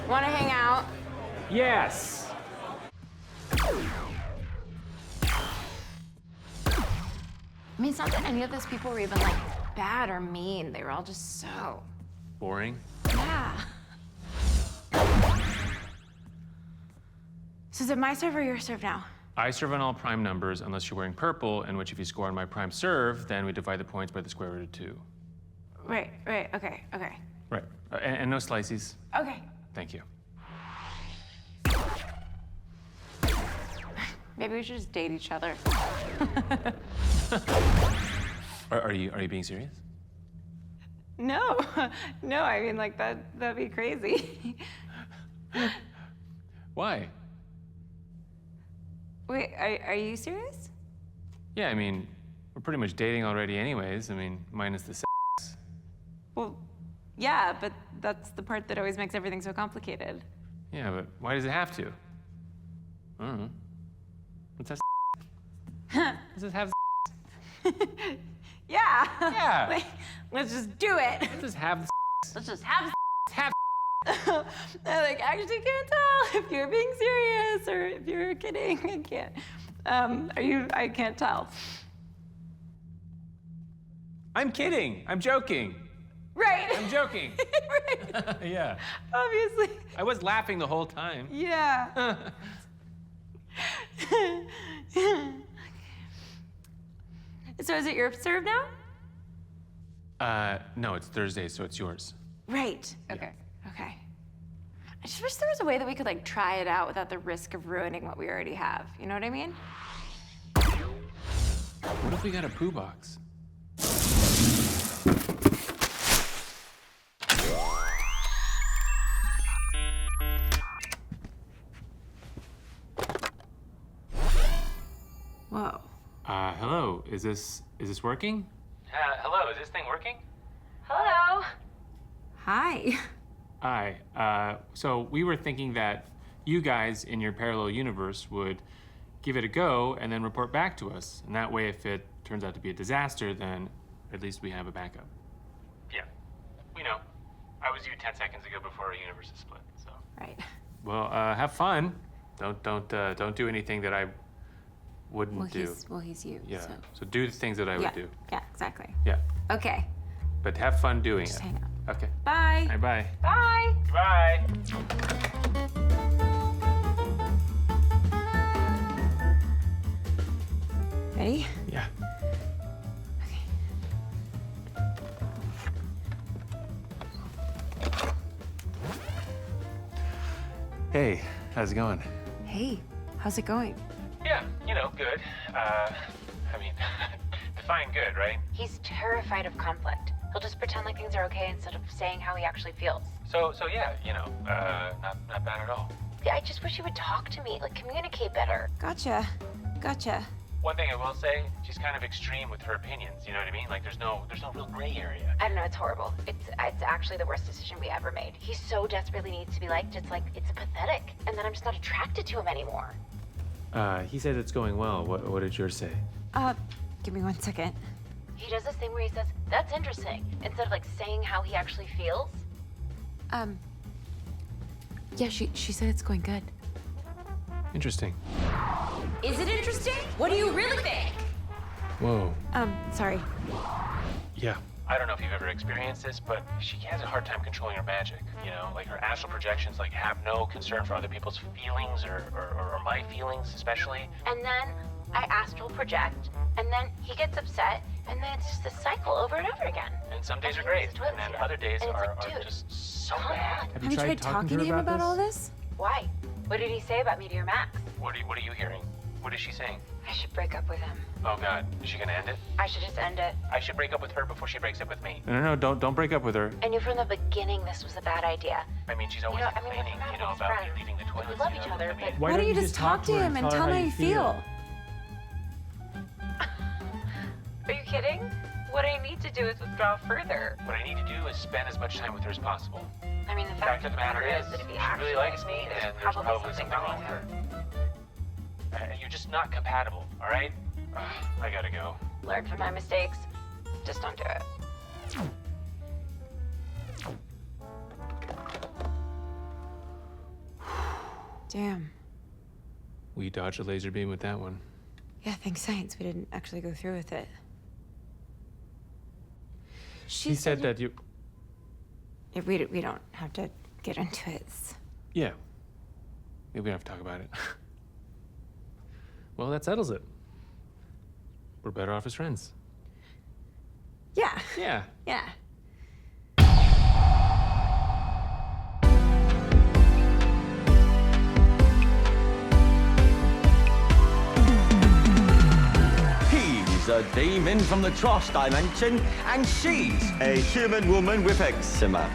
B: Wanna hang out?
C: Yes.
B: I mean, it's not that any of those people were even like bad or mean. They were all just so
C: boring.
B: Yeah. So is it my serve or your serve now?
C: I serve on all prime numbers unless you're wearing purple, in which if you score on my prime serve, then we divide the points by the square root of 2.
B: Right, okay.
C: Right. And no slices.
B: Okay.
C: Thank you.
B: Maybe we should just date each other.
C: Are you being serious?
B: No, I mean, like, that'd be crazy.
C: Why?
B: Wait, are you serious?
C: Yeah, I mean, we're pretty much dating already anyways. I mean, minus the sex.
B: Well, yeah, but that's the part that always makes everything so complicated.
C: Yeah, but why does it have to? I don't know. Let's have Let's just have
B: Yeah.
C: Yeah.
B: Like, let's just do it.
C: Let's just have
B: Let's just have
C: have
B: I like actually can't tell if you're being serious or if you're kidding. I can't. I can't tell.
C: I'm kidding. I'm joking.
B: Right.
C: I'm joking.
B: Right.
C: Yeah.
B: Obviously.
C: I was laughing the whole time.
B: Yeah. So is it your serve now?
C: No, it's Thursday, so it's yours.
B: Right. Okay. I just wish there was a way that we could like try it out without the risk of ruining what we already have. You know what I mean?
C: What if we got a poo box?
B: Whoa.
C: Hello. Is this working? Hello. Is this thing working?
B: Hello. Hi.
C: Hi. So we were thinking that you guys in your parallel universe would give it a go and then report back to us. And that way, if it turns out to be a disaster, then at least we have a backup. Yeah. We know. I was you 10 seconds ago before our universes split, so.
B: Right.
C: Well, have fun. Don't do anything that I wouldn't do.
B: He's you.
C: Yeah. So do the things that I would do.
B: Yeah, exactly.
C: Yeah.
B: Okay.
C: But have fun doing
B: Just
C: it.
B: hang out.
C: Okay.
B: Bye.
C: All right, bye.
B: Bye.
C: Bye.
B: Ready?
C: Yeah. Hey, how's it going?
B: Hey, how's it going?
C: Yeah, good. I mean, define good, right?
B: He's terrified of conflict. He'll just pretend like things are okay instead of saying how he actually feels.
C: So yeah, not bad at all.
B: Yeah, I just wish he would talk to me, like communicate better. Gotcha.
C: One thing I will say, she's kind of extreme with her opinions, you know what I mean? Like there's no real gray area.
B: I don't know, it's horrible. It's actually the worst decision we ever made. He so desperately needs to be liked, it's pathetic. And then I'm just not attracted to him anymore.
C: He said it's going well. What did yours say?
B: Give me 1 second. He does this thing where he says, "That's interesting," instead of like saying how he actually feels. Yeah, she said it's going good.
C: Interesting.
B: Is it interesting? What do you really think?
C: Whoa.
B: Sorry.
C: Yeah. I don't know if you've ever experienced this, but she has a hard time controlling her magic. Like her astral projections have no concern for other people's feelings or my feelings especially.
B: And then I astral project, and then he gets upset, and then it's just this cycle over and over again.
C: And some days are great, and then other days are just so bad.
B: Have you tried talking to him about all this? Why? What did he say about Meteor Max?
C: What are you hearing? What is she saying?
B: I should break up with him.
C: Oh God, is she gonna end it?
B: I should just end it.
C: I should break up with her before she breaks up with me. No, don't break up with her.
B: I knew from the beginning this was a bad idea.
C: I mean, she's always complaining, about me leaving the toilets.
B: We love each other, but
Q: Why don't you just talk to him and tell him how you feel?
B: Are you kidding? What I need to do is withdraw further.
C: What I need to do is spend as much time with her as possible.
B: I mean, the
C: fact of the matter is,
B: that if he
C: she really likes me, and there's probably something wrong with her. You're just not compatible, all right? I gotta go.
B: Learn from my mistakes. Just don't do it. Damn.
C: We dodged a laser beam with that one.
B: Yeah, thanks science. We didn't actually go through with it.
C: He said that you...
B: We don't have to get into it.
C: Yeah. Maybe we don't have to talk about it. Well, that settles it. We're better off as friends.
B: Yeah.
C: Yeah.
B: Yeah.
R: He's a demon from the trash dimension, and she's a human woman with eczema.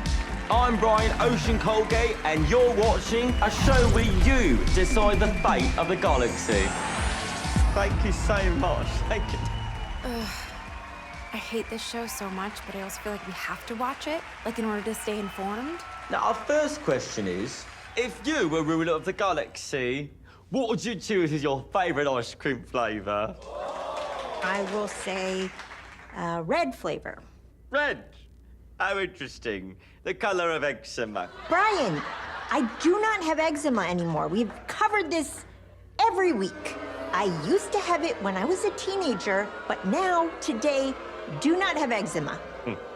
R: I'm Brian Ocean Colgate, and you're watching a show where you decide the fate of the galaxy. Thank you so much. Thank you.
B: Ugh. I hate this show so much, but I also feel like we have to watch it, like in order to stay informed.
R: Now, our first question is, if you were ruler of the galaxy, what would you choose as your favorite ice cream flavor?
S: I will say red flavor.
R: Red? How interesting. The color of eczema.
S: Brian, I do not have eczema anymore. We've covered this every week. I used to have it when I was a teenager, but now, today, do not have eczema.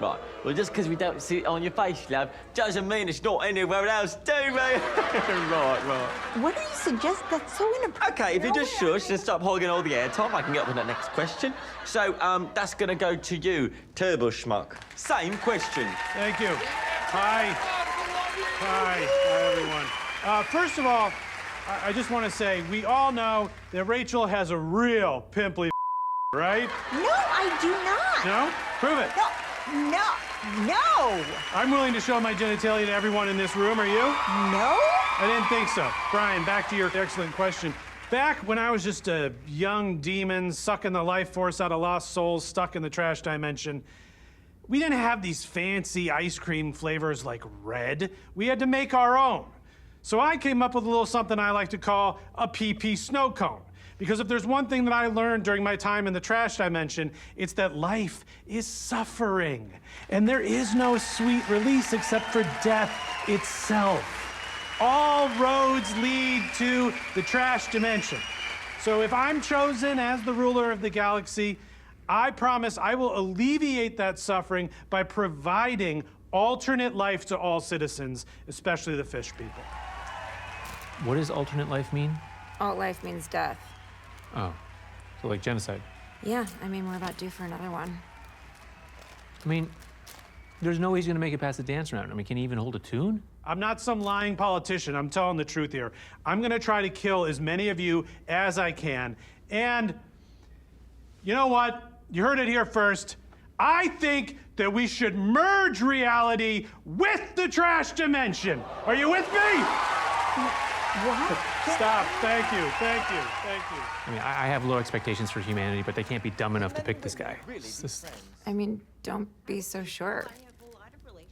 R: Right. Well, just because we don't see it on your face, love, doesn't mean it's not anywhere else, do we? right.
S: What do you suggest? That's so inappropriate.
R: Okay, if you just shush and stop hogging all the airtime, I can get up with the next question. So, that's gonna go to you, Turbo Schmuck. Same question.
T: Thank you. Hi, everyone. First of all, I just want to say, we all know that Rachel has a real pimply right?
S: No, I do not.
T: No? Prove it.
S: No.
T: I'm willing to show my genitalia to everyone in this room. Are you?
S: No.
T: I didn't think so. Brian, back to your excellent question. Back when I was just a young demon sucking the life force out of lost souls stuck in the trash dimension, we didn't have these fancy ice cream flavors like red. We had to make our own. So I came up with a little something I like to call a PP snow cone. Because if there's one thing that I learned during my time in the trash dimension, it's that life is suffering. And there is no sweet release except for death itself. All roads lead to the trash dimension. So if I'm chosen as the ruler of the galaxy, I promise I will alleviate that suffering by providing alternate life to all citizens, especially the fish people.
C: What does alternate life mean?
B: Alt life means death.
C: Oh, so like genocide.
B: Yeah, I mean, we're about due for another one.
C: I mean, there's no way he's gonna make it past the dance round. I mean, can he even hold a tune?
T: I'm not some lying politician. I'm telling the truth here. I'm gonna try to kill as many of you as I can. And you know what? You heard it here first. I think that we should merge reality with the trash dimension. Are you with me?
S: What?
T: Stop. Thank you.
C: I mean, I have low expectations for humanity, but they can't be dumb enough to pick this guy.
B: I mean, don't be so sure.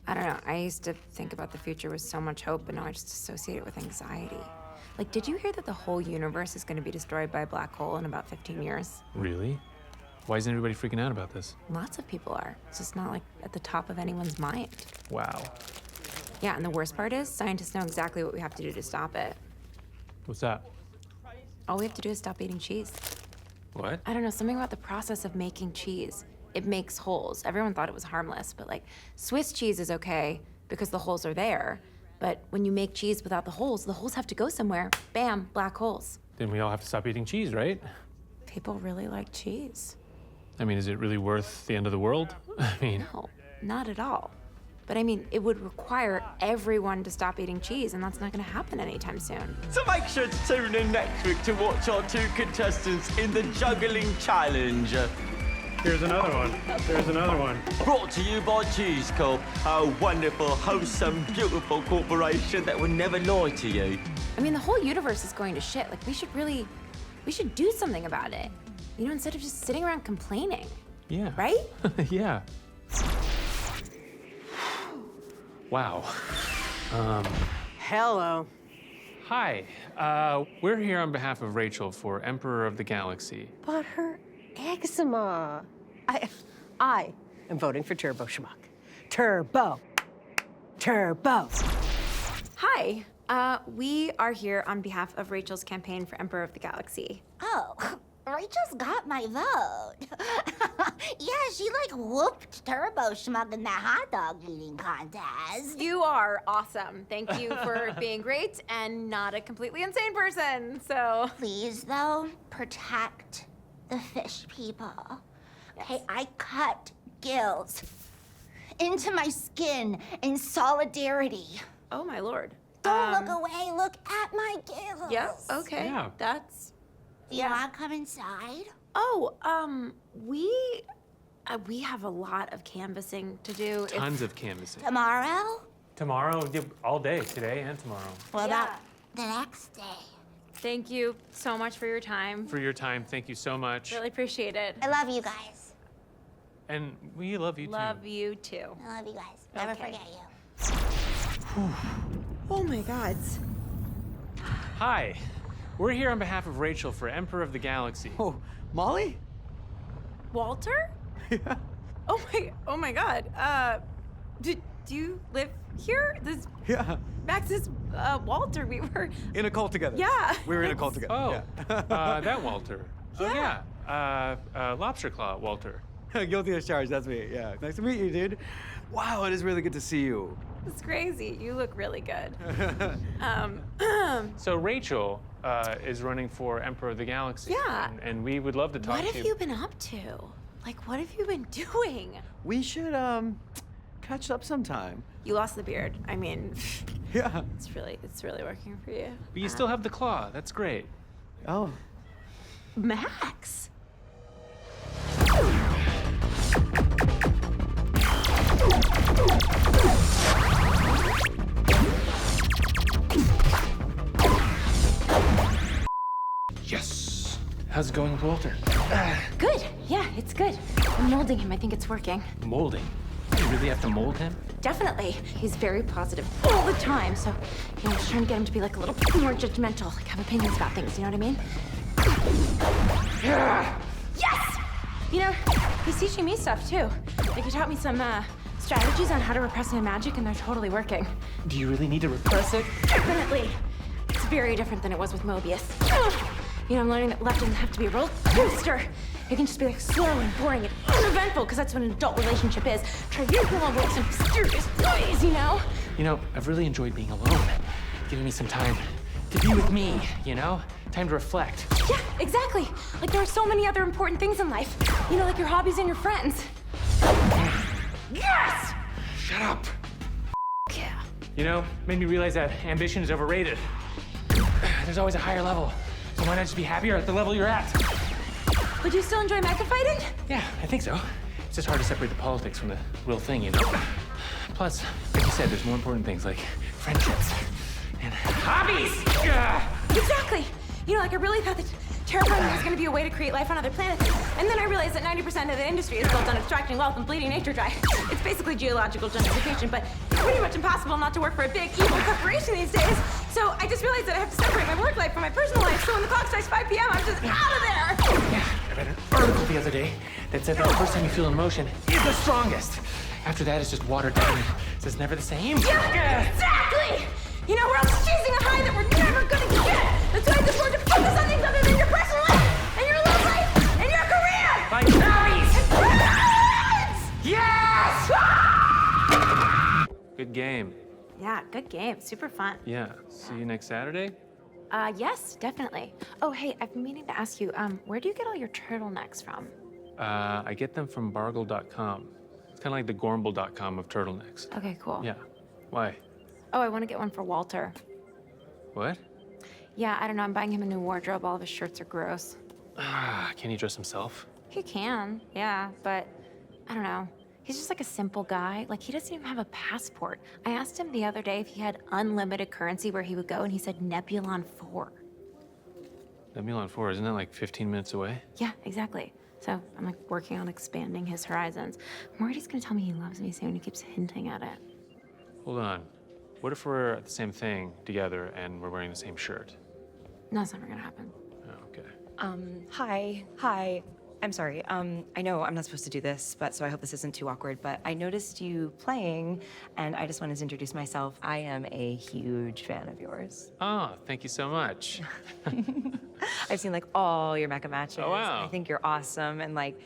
B: I don't know. I used to think about the future with so much hope, but now I just associate it with anxiety. Like, did you hear that the whole universe is going to be destroyed by a black hole in about 15 years?
C: Really? Why isn't everybody freaking out about this?
B: Lots of people are. It's just not, like, at the top of anyone's mind.
C: Wow.
B: Yeah, and the worst part is, scientists know exactly what we have to do to stop it.
C: What's that?
B: All we have to do is stop eating cheese.
C: What?
B: I don't know, something about the process of making cheese. It makes holes. Everyone thought it was harmless, but like Swiss cheese is okay because the holes are there. But when you make cheese without the holes have to go somewhere. Bam, black holes.
C: Then we all have to stop eating cheese, right?
B: People really like cheese.
C: I mean, is it really worth the end of the world? I mean...
B: No, not at all. But I mean, it would require everyone to stop eating cheese, and that's not gonna happen anytime soon.
R: So make sure to tune in next week to watch our two contestants in the juggling challenge.
T: Here's another one.
R: Brought to you by Cheese Corp, a wonderful, wholesome, beautiful corporation that will never lie to you.
B: I mean, the whole universe is going to shit. Like, we should do something about it. You know, instead of just sitting around complaining.
C: Yeah.
B: Right?
C: Yeah. Wow.
U: Hello.
C: Hi. We're here on behalf of Rachel for Emperor of the Galaxy.
U: But her eczema. I am voting for Turbo Schmuck. Turbo.
B: Hi. We are here on behalf of Rachel's campaign for Emperor of the Galaxy.
V: Oh, Rachel's got my vote. Yeah,
F: she like whooped Turbo Schmuck in that hot dog eating contest.
B: You are awesome. Thank you for being great and not a completely insane person. So
F: Please, though, protect the fish people. Okay, I cut gills into my skin in solidarity.
B: Oh my lord.
F: Don't look away, look at my gills.
B: Yep, okay.
C: Yeah.
B: That's
F: Do you want to come inside?
B: Oh, we have a lot of canvassing to do.
C: Tons of canvassing.
F: Tomorrow?
C: Tomorrow, all day, today and tomorrow.
F: What about the next day?
B: Thank you so much for your time.
C: For your time, thank you so much.
B: Really appreciate it.
F: I love you guys.
C: And we love you too.
B: Love you too.
F: I love you guys. Never
B: Okay.
F: forget you.
B: Oh my God.
C: Hi, we're here on behalf of Rachel for Emperor of the Galaxy.
K: Oh, Molly?
B: Walter? Yeah. Oh my God. Do you live here? This
K: Yeah.
B: Max is Walter. We were
K: In a cult together.
B: Yeah.
K: We were in a cult together.
C: Oh,
K: yeah.
C: that Walter.
B: Yeah.
C: Oh, yeah. Lobster Claw, Walter.
K: Guilty as charged, that's me. Yeah. Nice to meet you, dude. Wow, it is really good to see you.
B: It's crazy. You look really good.
C: So Rachel is running for Emperor of the Galaxy.
B: Yeah.
C: And we would love to talk
B: What
C: to
B: have you been up to? Like, what have you been doing?
K: We should catch up sometime.
B: You lost the beard. I mean,
K: Yeah.
B: it's really working for you.
C: But you still have the claw. That's great.
K: Oh.
B: Max.
C: Yes. How's it going with Walter?
B: Good. Yeah, it's good. I'm molding him. I think it's working.
C: Molding. You really have to mold him?
B: Definitely. He's very positive all the time. So, I'm just trying to get him to be like a little more judgmental, like have opinions about things. You know what I mean? Yes! You know, he's teaching me stuff too. Like he taught me some strategies on how to repress my magic, and they're totally working.
C: Do you really need to repress it?
B: Definitely. It's very different than it was with Mobius. You know, I'm learning that love doesn't have to be a roller coaster. It can just be like slow and boring and uneventful, because that's what an adult relationship is. Try to avoid some mysterious noise, you know?
C: You know, I've really enjoyed being alone. Giving me some time to be with me, you know? Time to reflect.
B: Yeah, exactly. Like there are so many other important things in life. You know, like your hobbies and your friends. Yes!
C: Shut up.
B: Yeah.
C: You know, made me realize that ambition is overrated. There's always a higher level. So why not just be happier at the level you're at?
B: Would you still enjoy mecha fighting?
C: Yeah, I think so. It's just hard to separate the politics from the real thing, you know? Plus, like you said, there's more important things like friendships and hobbies.
B: Exactly. You know, like I really thought that terraforming was going to be a way to create life on other planets. And then I realized that 90% of the industry is built on extracting wealth and bleeding nature dry. It's basically geological gentrification, but it's pretty much impossible not to work for a big, evil corporation these days. So I just realized that I have to separate my work life from my personal life. So when the clock strikes 5 p.m., I'm just out of there.
C: Yeah, I read an article the other day that said that the first time you feel an emotion is the strongest. After that, it's just watered down. So it's never the same.
B: Yeah, exactly. You know, we're all chasing a high that we're never gonna get. That's why it's important to focus on things other than your personal life and your love life and your career.
C: Like hobbies.
B: Yes!
C: Good game.
B: Yeah, good game. Super fun.
C: Yeah. See you next Saturday?
B: Yes, definitely. Oh, hey, I've been meaning to ask you, where do you get all your turtlenecks from?
C: I get them from Bargle.com. It's kind of like the Gormble.com of turtlenecks.
B: Okay, cool.
C: Yeah. Why?
B: Oh, I want to get one for Walter.
C: What?
B: Yeah, I don't know. I'm buying him a new wardrobe. All of his shirts are gross.
C: Can he dress himself?
B: He can, yeah, but I don't know. He's just like a simple guy. Like, he doesn't even have a passport. I asked him the other day if he had unlimited currency where he would go, and he said Nebulon 4.
C: Nebulon 4, isn't that like 15 minutes away?
B: Yeah, exactly. So I'm like working on expanding his horizons. I'm worried he's gonna tell me he loves me soon. He keeps hinting at it.
C: Hold on. What if we're at the same thing together and we're wearing the same shirt?
B: No, it's never gonna happen.
C: Oh, okay.
V: Hi. I'm sorry. I know I'm not supposed to do this, but so I hope this isn't too awkward, but I noticed you playing, and I just wanted to introduce myself. I am a huge fan of yours.
C: Oh, thank you so much.
V: I've seen like all your mecha matches.
C: Oh, wow.
V: I think you're awesome, and like,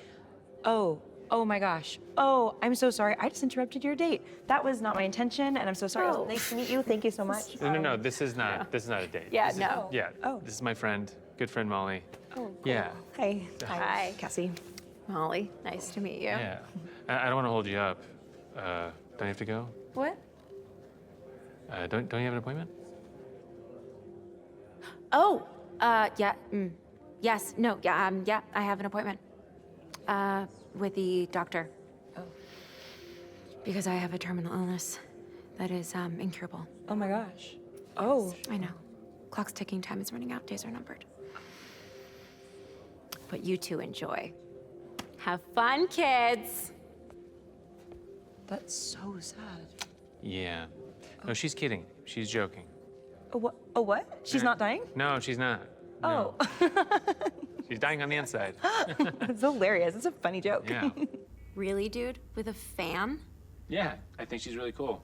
V: oh, Oh my gosh. Oh, I'm so sorry. I just interrupted your date. That was not my intention, and I'm so sorry. It was nice to meet you. Thank you so much.
C: No. This is not a date.
V: Yeah,
C: This is-
V: no.
C: Yeah.
V: Oh.
C: This is my friend, good friend Molly.
V: Oh, cool.
C: Yeah.
V: Hi.
B: Hi.
V: Cassie.
B: Molly, nice to meet you.
C: Yeah. I don't want to hold you up. Don't you have to go?
B: What?
C: Don't you have an appointment?
B: Oh, yeah. Yes, no, yeah, I have an appointment. With the doctor. Oh. Because I have a terminal illness that is, incurable.
V: Oh my gosh. Oh.
B: I know. Clock's ticking, time is running out, days are numbered. But you two enjoy. Have fun, kids.
V: That's so sad.
C: Yeah. No, she's kidding. She's joking.
V: A what? She's not dying?
C: No, she's not. No.
V: Oh.
C: She's dying on the inside.
V: It's hilarious. It's a funny joke.
C: Yeah.
B: Really, dude? With a fan?
C: Yeah, I think she's really cool.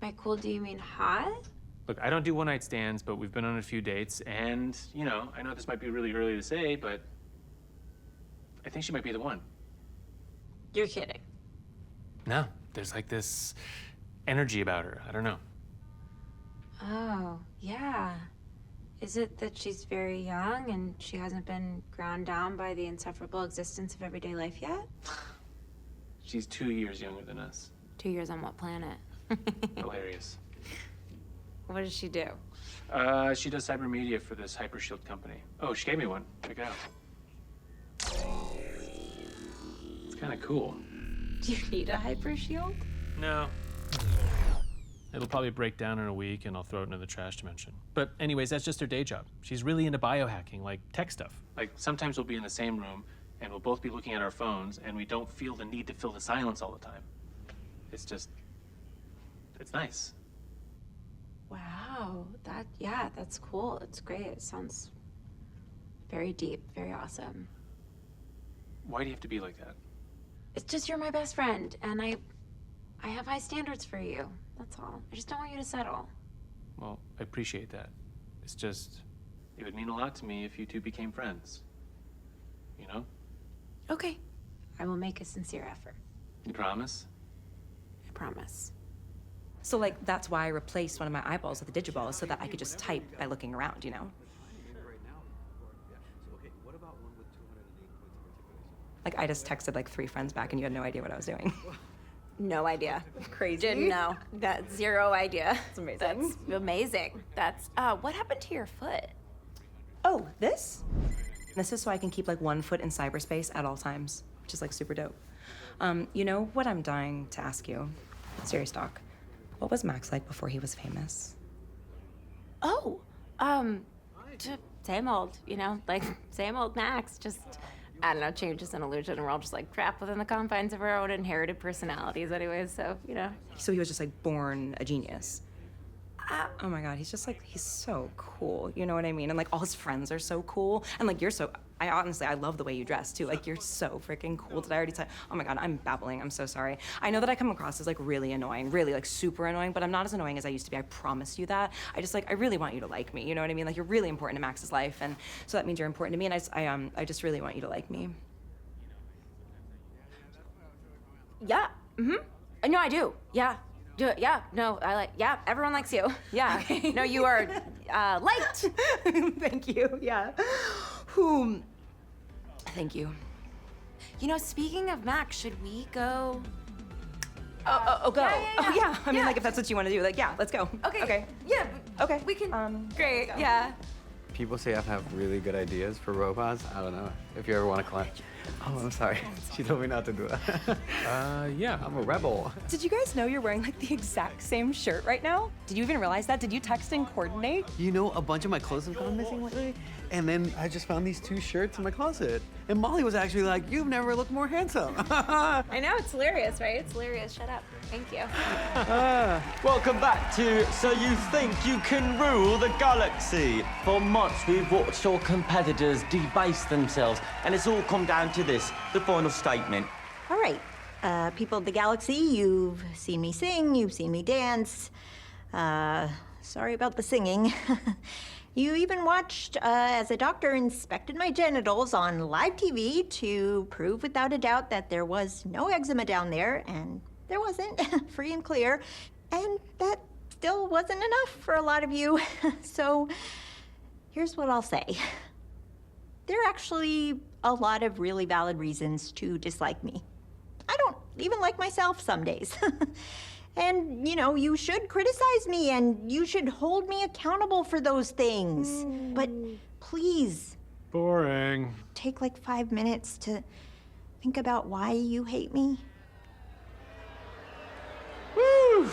B: By cool, do you mean hot?
C: Look, I don't do one-night stands, but we've been on a few dates, and, you know, I know this might be really early to say, but I think she might be the one.
B: You're kidding.
C: No, there's like this energy about her. I don't know.
B: Oh, yeah. Is it that she's very young and she hasn't been ground down by the insufferable existence of everyday life yet?
C: She's 2 years younger than us.
B: 2 years on what planet?
C: Hilarious.
B: What does she do?
C: She does cyber media for this Hypershield company. Oh, she gave me one. Check it out. It's kind of cool.
B: Do you need a hypershield?
C: No. It'll probably break down in a week and I'll throw it into the trash dimension. But anyways, that's just her day job. She's really into biohacking, like tech stuff. Like sometimes we'll be in the same room and we'll both be looking at our phones and we don't feel the need to fill the silence all the time. It's just, it's nice.
B: Wow, that's cool. It's great. It sounds very deep, very awesome.
C: Why do you have to be like that?
B: It's just you're my best friend, and I have high standards for you. That's all. I just don't want you to settle.
C: Well, I appreciate that. It's just, it would mean a lot to me if you two became friends. You know?
B: Okay. I will make a sincere effort.
C: You promise?
B: I promise.
V: So, like, that's why I replaced one of my eyeballs with a digiball so that I could just type by looking around, you know? Like, I just texted, like, 3 friends back and you had no idea what I was doing.
B: No idea.
V: Crazy.
B: Didn't know. That zero idea.
V: It's amazing.
B: That's amazing. That's, what happened to your foot?
V: Oh, this? This is so I can keep, like, 1 foot in cyberspace at all times, which is, like, super dope. You know what I'm dying to ask you? Serious talk. What was Max like before he was famous?
B: Oh, same old, you know, like same old Max, just, I don't know, change is an illusion, and we're all just like trapped within the confines of our own inherited personalities anyways, so, you know.
V: So he was just, like, born a genius. Oh my God, he's just like, he's so cool, you know what I mean? And like all his friends are so cool. And like, you're so, I honestly, I love the way you dress too. Like, you're so freaking cool. Did I already tell? Oh my God, I'm babbling, I'm so sorry. I know that I come across as like really annoying, really like super annoying, but I'm not as annoying as I used to be, I promise you that. I just like, I really want you to like me, you know what I mean? Like, you're really important to Max's life, and so that means you're important to me, and I just really want you to like me. Yeah, no, I do, yeah. Do it, yeah, no, yeah, everyone likes you. Yeah, no, you are liked. Thank you, yeah. Thank you.
B: You know, speaking of Max, should we go?
V: Go.
B: Yeah.
V: Oh, yeah, I mean, like, if that's what you want to do, like, yeah, let's go.
B: Okay. Yeah.
V: Okay.
B: We can, great, yeah.
K: People say I have really good ideas for robots. I don't know if you ever want to climb. Oh, I'm sorry. She told me not to do that.
C: Yeah.
K: I'm a rebel.
U: Did you guys know you're wearing like the exact same shirt right now? Did you even realize that? Did you text and coordinate?
K: You know, a bunch of my clothes have gone missing lately, and then I just found these 2 shirts in my closet. And Molly was actually like, "You've never looked more handsome."
B: I know, it's hilarious, right? It's hilarious. Shut up. Thank you.
R: Welcome back to So You Think You Can Rule the Galaxy. For months we've watched your competitors debase themselves, and it's all come down to this, the final statement.
S: All right, people of the galaxy, you've seen me sing, you've seen me dance. Sorry about the singing. You even watched as a doctor inspected my genitals on live TV to prove without a doubt that there was no eczema down there, and there wasn't, free and clear. And that still wasn't enough for a lot of you. So here's what I'll say. There are actually a lot of really valid reasons to dislike me. I don't even like myself some days. And, you know, you should criticize me and you should hold me accountable for those things. But please.
T: Boring.
S: Take like 5 minutes to think about why you hate me.
R: Woo!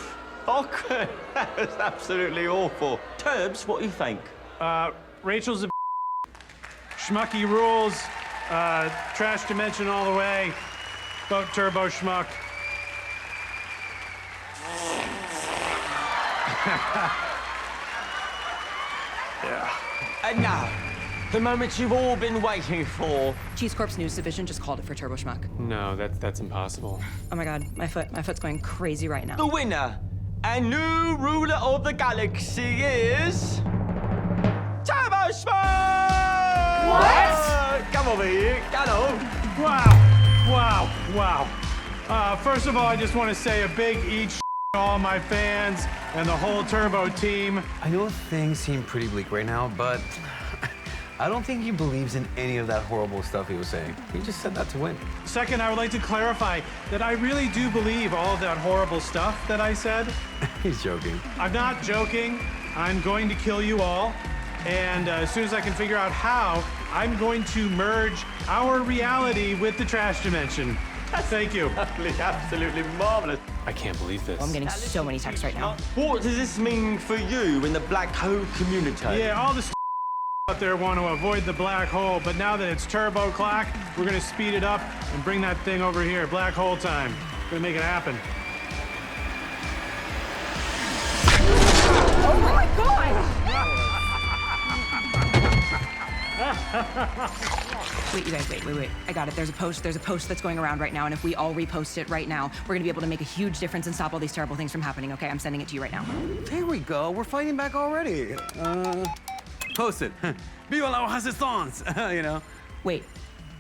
R: Okay, that was absolutely awful. Turbs, what do you think?
T: Rachel's a Schmucky rules. Trash dimension all the way. Vote Turbo Schmuck.
R: Yeah. And now, the moment you've all been waiting for.
V: Cheese Corp's news division just called it for Turbo Schmuck.
C: No, that's impossible.
V: Oh my god, my foot's going crazy right now.
R: The winner and new ruler of the galaxy is Turbo Schmuck!
T: What?
R: Come over here, get on.
T: Wow. First of all, I just want to say a big eat to all my fans and the whole Turbo team.
K: I know things seem pretty bleak right now, but I don't think he believes in any of that horrible stuff he was saying. He just said that to win.
T: Second, I would like to clarify that I really do believe all of that horrible stuff that I said.
K: He's joking.
T: I'm not joking. I'm going to kill you all. And as soon as I can figure out how, I'm going to merge our reality with the trash dimension. Thank you.
R: Absolutely marvelous.
C: I can't believe this.
V: Oh, I'm getting so many texts right now.
R: What does this mean for you in the black hole community?
T: Yeah, all the out there want to avoid the black hole, but now that it's Turbo Clock, we're going to speed it up and bring that thing over here. Black hole time. We're going to make it happen.
Q: Oh my god!
V: Wait, you guys, wait. I got it. There's a post that's going around right now, and if we all repost it right now, we're gonna be able to make a huge difference and stop all these terrible things from happening, okay? I'm sending it to you right now.
K: There we go. We're fighting back already. Post it. Viva la resistance! You know?
V: Wait,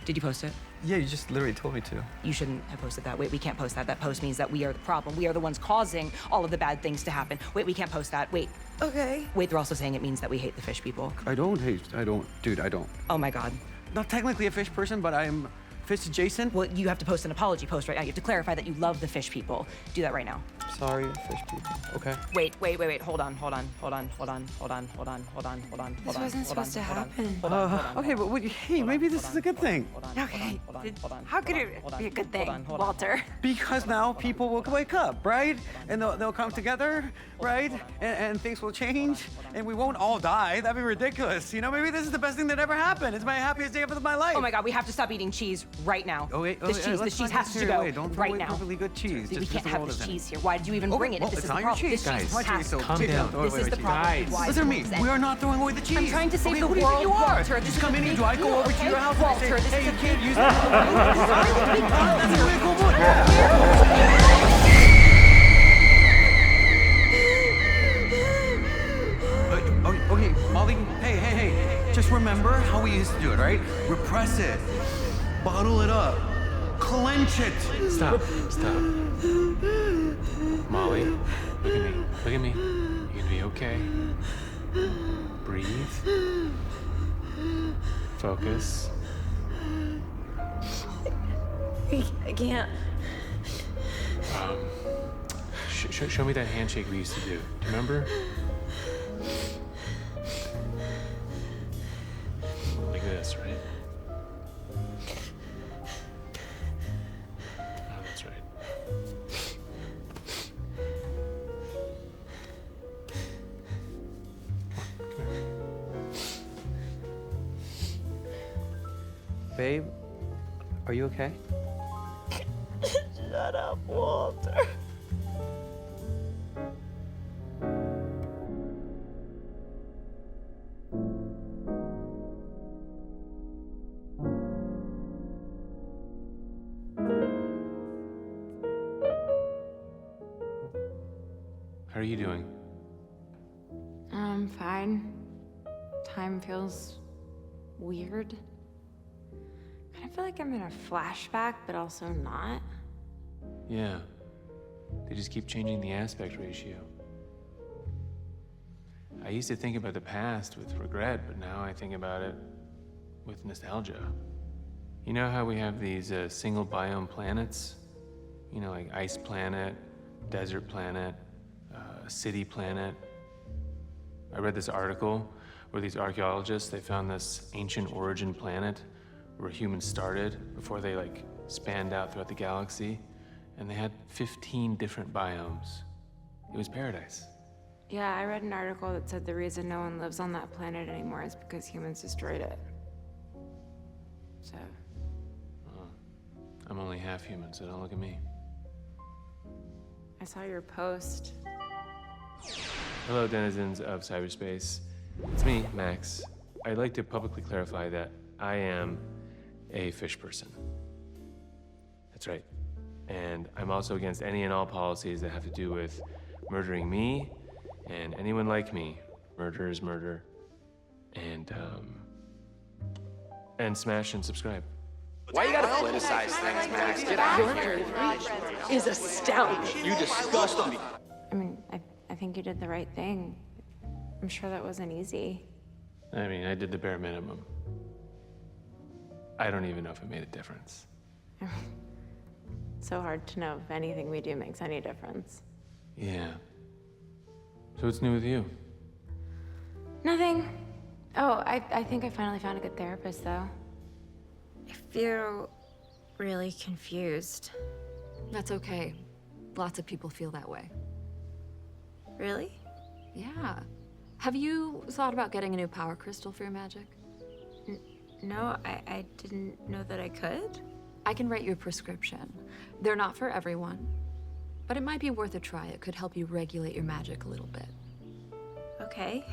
V: did you post it?
K: Yeah, you just literally told me to.
V: You shouldn't have posted that. Wait, we can't post that. That post means that we are the problem. We are the ones causing all of the bad things to happen. Wait, we can't post that. Wait.
Q: Okay.
V: Wait, they're also saying it means that we hate the fish people.
K: I don't. Dude, I don't.
V: Oh my god.
K: Not technically a fish person, but I'm fish adjacent.
V: Well, you have to post an apology post right now. You have to clarify that you love the fish people. Do that right now.
K: Sorry, fish people. Okay.
V: Wait. Hold on.
Q: This wasn't supposed to happen.
K: Okay, but hey, maybe this is a good thing.
Q: Okay. How could it be a good thing, Walter?
K: Because now people will wake up, right? And they'll come together, right? And things will change, and we won't all die. That'd be ridiculous. You know, maybe this is the best thing that ever happened. It's my happiest day of my life.
V: Oh my god, we have to stop eating cheese right now. This cheese has to go
K: Don't
V: right
K: away
V: now.
K: perfectly good cheese.
V: We
K: Just
V: can't
K: roll
V: have this
K: in.
V: cheese here. Why did you even bring it?
K: Well,
V: This
K: it's
V: is the
K: not your
V: problem.
K: cheese,
V: This cheese
K: guys.
V: has to
C: Calm
V: go.
C: down.
V: This is the problem. Why
K: Listen to me.
V: does it
K: We are not throwing away the cheese.
V: I'm trying to save
K: okay,
V: the
K: who do you
V: world,
K: think you are?
V: Walter. This
K: Just
V: is
K: come
V: a
K: in and
V: big
K: do I go
V: deal,
K: over to
V: okay?
K: your house
V: Walter,
K: and
V: this
K: say,
V: is
K: hey,
V: a
K: you can't
V: big
K: use
V: deal.
K: that? That's a way cool book. Okay, Molly, hey. Just remember how we used to do it, right? Repress it. Bottle it up. Clench it.
C: Stop. Molly, look at me. You're gonna be okay. Breathe. Focus.
Q: I can't.
C: Show me that handshake we used to do. Do you remember? Like this, right? Oh, that's right. Come here.
K: Babe, are you okay?
Q: Shut up, Walter.
C: How are you doing?
B: I'm fine. time feels weird. I feel like I'm in a flashback, but also not.
C: Yeah. They just keep changing the aspect ratio. I used to think about the past with regret, but now I think about it with nostalgia. You know how we have these single biome planets? You know, like ice planet, desert planet, city planet. I read this article where these archaeologists, they found this ancient origin planet where humans started before they like spanned out throughout the galaxy, and they had 15 different biomes. It was paradise.
B: Yeah, I read an article that said the reason no one lives on that planet anymore is because humans destroyed it. So.
C: I'm only half human, so don't look at me.
B: I saw your post.
C: Hello, denizens of cyberspace. It's me, Max. I'd like to publicly clarify that I am a fish person. That's right. And I'm also against any and all policies that have to do with murdering me and anyone like me. Murder is murder. And smash and subscribe.
O: Why you gotta politicize things, Max? Get out of here.
U: Is astounding.
O: You disgust me.
B: I mean, I think you did the right thing. I'm sure that wasn't easy.
C: I mean, I did the bare minimum. I don't even know if it made a difference.
B: So hard to know if anything we do makes any difference.
C: Yeah. So what's new with you?
B: Nothing. Oh, I think I finally found a good therapist, though. I feel really confused.
A: That's okay. Lots of people feel that way.
B: Really?
A: Yeah. Have you thought about getting a new power crystal for your magic?
B: No, I didn't know that I could.
A: I can write you a prescription. They're not for everyone, but it might be worth a try. It could help you regulate your magic a little bit.
B: Okay.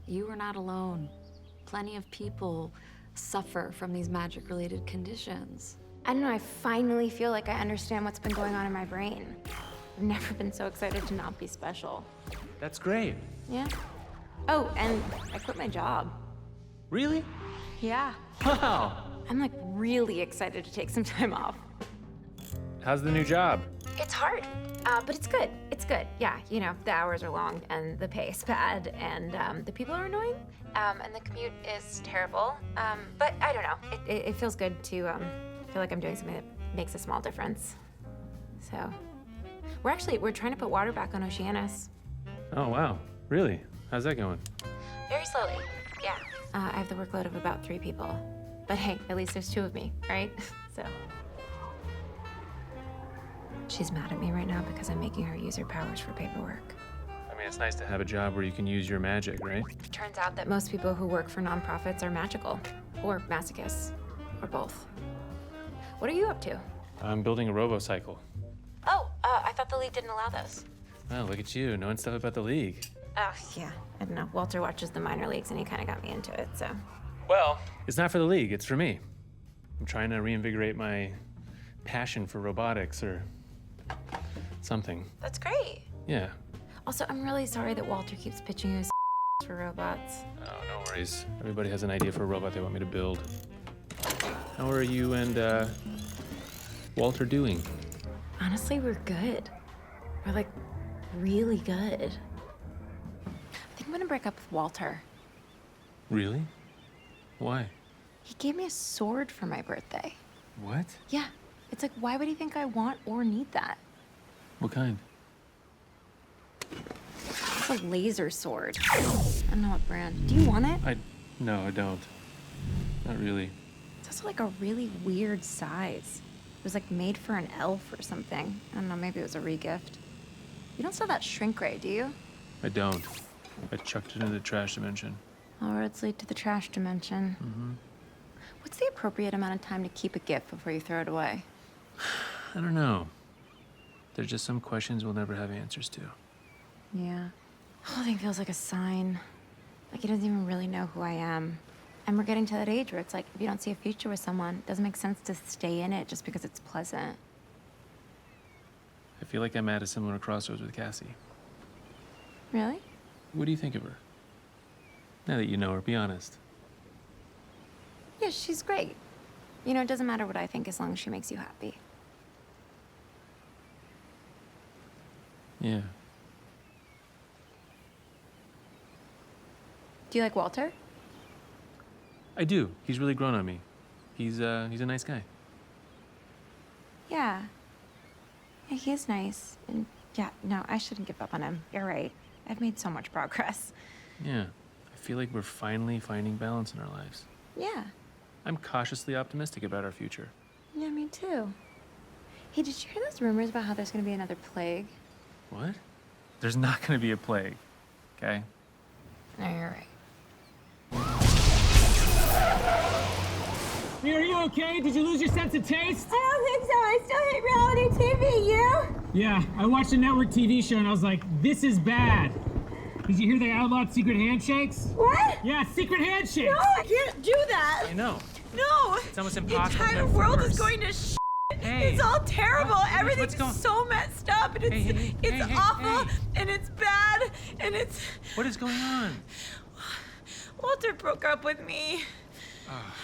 A: You are not alone. Plenty of people suffer from these magic-related conditions.
B: I don't know, I finally feel like I understand what's been going on in my brain. I've never been so excited to not be special.
C: That's great.
B: Yeah. Oh, and I quit my job.
C: Really?
B: Yeah.
C: Wow.
B: I'm like really excited to take some time off.
C: How's the new job?
B: It's hard, but it's good. It's good. Yeah, you know, the hours are long and the pay is bad and the people are annoying and the commute is terrible. But I don't know. It feels good to feel like I'm doing something that makes a small difference. So, we're trying to put water back on Oceanus.
C: Oh, wow. Really? How's that going?
B: Very slowly. Yeah. I have the workload of about 3 people. But hey, at least there's 2 of me, right? So. She's mad at me right now because I'm making her use her powers for paperwork.
C: I mean, it's nice to have a job where you can use your magic, right?
B: It turns out that most people who work for nonprofits are magical, or masochists, or both. What are you up to?
C: I'm building a robocycle.
B: Oh, I thought the League didn't allow those.
C: Wow, look at you, knowing stuff about the League.
B: Oh, yeah. I don't know. Walter watches the minor leagues and he kind of got me into it, so.
C: Well, it's not for the League, it's for me. I'm trying to reinvigorate my passion for robotics or something.
B: That's great.
C: Yeah.
B: Also, I'm really sorry that Walter keeps pitching you for robots.
C: Oh, no worries. Everybody has an idea for a robot they want me to build. How are you and Walter doing?
B: Honestly, we're good. We're like really good. I think I'm gonna break up with Walter.
C: Really? Why?
B: He gave me a sword for my birthday.
C: What?
B: Yeah. It's like, why would he think I want or need that?
C: What kind?
B: It's a laser sword. I don't know what brand. Do you want it?
C: No, I don't. Not really.
B: It's also like a really weird size. It was like made for an elf or something. I don't know, maybe it was a regift. You don't sell that shrink ray, do you?
C: I don't. I chucked it into the trash dimension.
B: All roads lead to the trash dimension.
C: Mm-hmm.
B: What's the appropriate amount of time to keep a gift before you throw it away?
C: I don't know. There's just some questions we'll never have answers to.
B: Yeah. The whole thing feels like a sign. Like he doesn't even really know who I am. And we're getting to that age where it's like, if you don't see a future with someone, it doesn't make sense to stay in it just because it's pleasant.
C: I feel like I'm at a similar crossroads with Cassie.
B: Really?
C: What do you think of her? Now that you know her, be honest.
B: Yeah, she's great. You know, it doesn't matter what I think as long as she makes you happy.
C: Yeah.
B: Do you like Walter?
C: I do. He's really grown on me. He's a nice guy.
B: Yeah. Yeah, he is nice. And yeah, no, I shouldn't give up on him. You're right. I've made so much progress.
C: Yeah. I feel like we're finally finding balance in our lives.
B: Yeah.
C: I'm cautiously optimistic about our future.
B: Yeah, me too. Hey, did you hear those rumors about how there's gonna be another plague?
C: What? There's not gonna be a plague, okay?
B: No, you're right.
D: Are you okay? Did you lose your sense of taste?
H: I don't think so. I still hate reality TV. You?
D: Yeah, I watched a network TV show and I was like, this is bad. Did you hear they outlawed secret handshakes?
H: What?
D: Yeah, secret handshakes.
H: No, I can't do that.
C: I know.
H: No.
C: It's almost
H: The
C: impossible.
H: entire world is going to shit.
C: Hey.
H: It's all terrible.
C: What?
H: Everything's
C: What's
H: so messed up, and it's awful, and it's bad, and it's.
C: What is going on?
H: Walter broke up with me.
C: Ah.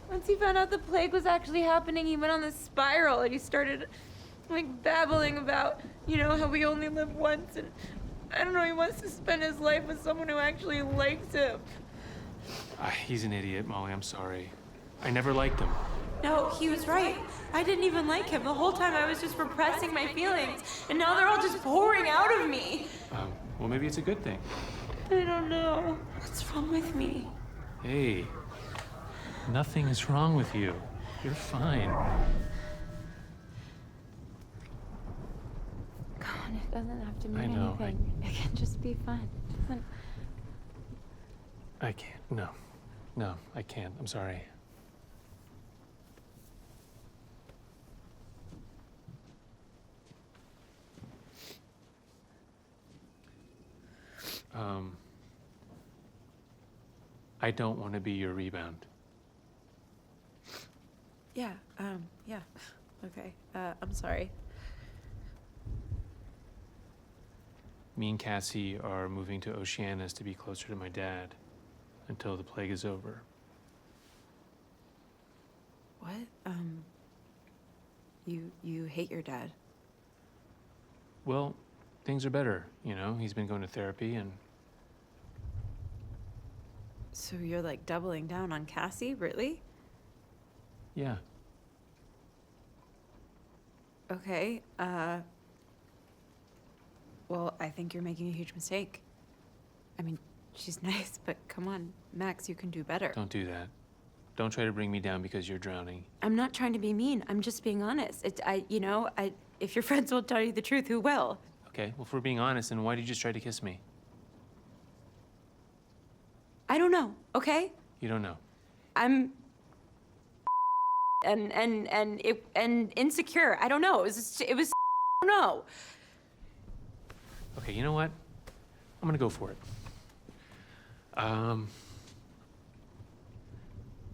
H: Once he found out the plague was actually happening, he went on this spiral, and he started, like, babbling about, you know, how we only live once, and I don't know, he wants to spend his life with someone who actually likes him.
C: He's an idiot, Molly. I'm sorry. I never liked him.
H: No, he was right. I didn't even like him. The whole time I was just repressing my feelings, and now they're all just pouring out of me.
C: Well, maybe it's a good thing.
H: I don't know. What's wrong with me?
C: Hey, nothing is wrong with you. You're fine.
B: Come on, it doesn't have to mean
C: I know,
B: anything. It can just be fun. It doesn't.
C: I can't. No. No, I can't. I'm sorry. I don't want to be your rebound.
H: Yeah, yeah. Okay, I'm sorry.
C: Me and Cassie are moving to Oceanus to be closer to my dad until the plague is over.
H: What? You hate your dad?
C: Well, things are better, you know? He's been going to therapy and
H: So you're like doubling down on Cassie, really?
C: yeah.
H: Okay, well, I think you're making a huge mistake. I mean, she's nice, but come on, Max, you can do better.
C: Don't do that. Don't try to bring me down because you're drowning.
H: I'm not trying to be mean. I'm just being honest. If your friends will tell you the truth, who will?
C: Okay, well, if we're being honest, then why did you just try to kiss me?
H: I don't know, okay?
C: You don't know.
H: I'm and insecure. I don't know. It was I don't know.
C: Okay, you know what? I'm gonna go for it. I'm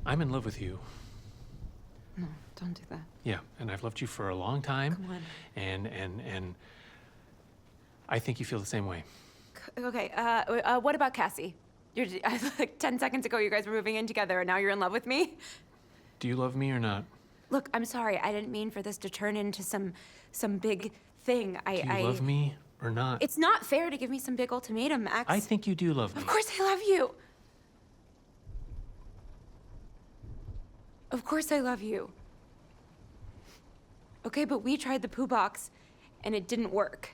C: in love with you.
H: No, don't do that.
C: Yeah, and I've loved you for a long time.
H: Come on.
C: And I think you feel the same way.
H: Okay, what about Cassie? Like 10 seconds ago, you guys were moving in together, and now you're in love with me?
C: Do you love me or not?
H: Look, I'm sorry. I didn't mean for this to turn into some big thing.
C: Do you love me or not?
H: It's not fair to give me some big ultimatum, Max.
C: I think you do love me.
H: Of course I love you. Of course I love you. Okay, but we tried the poo box, and it didn't work.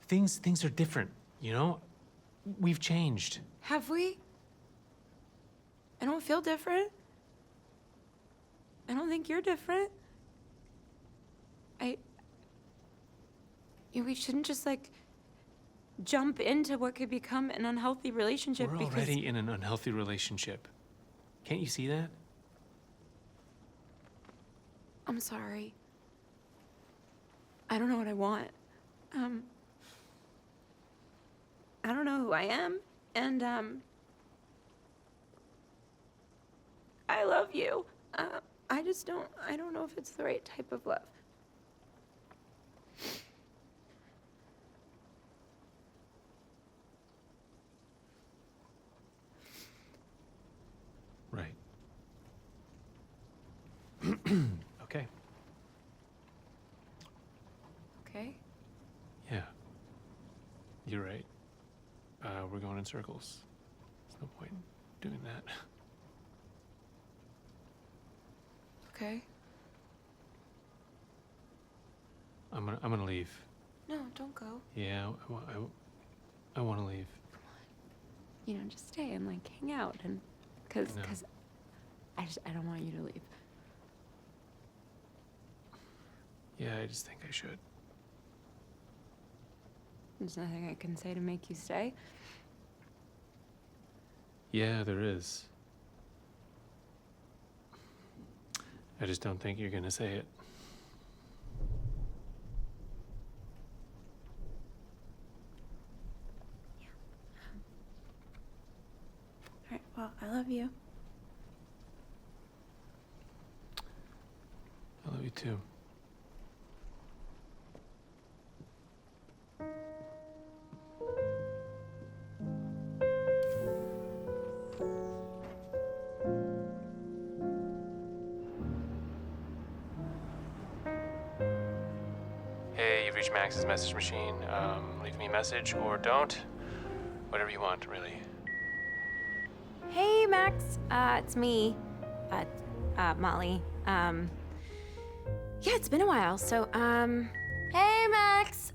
C: Things are different, you know? We've changed.
H: Have we? I don't feel different. I don't think you're different. We shouldn't just, like, jump into what could become an unhealthy relationship
C: We're
H: because...
C: already in an unhealthy relationship. Can't you see that?
H: I'm sorry. I don't know what I want. I don't know who I am, and, I love you. I don't know if it's the right type of love.
C: you're right. We're going in circles. There's no point in doing that.
H: Okay.
C: I'm gonna leave.
H: No, don't go.
C: Yeah, I want to leave.
H: You know, just stay and like hang out and cause
C: No.
H: I don't want you to leave.
C: Yeah, I just think I should.
H: There's nothing I can say to make you stay.
C: Yeah, there is. I just don't think you're gonna say it.
H: All right, well, I love you.
C: I love you too. Hey, you've reached Max's message machine. Leave me a message or don't. Whatever you want, really.
B: Hey, Max. It's me, Molly. Yeah, it's been a while. So, hey, Max.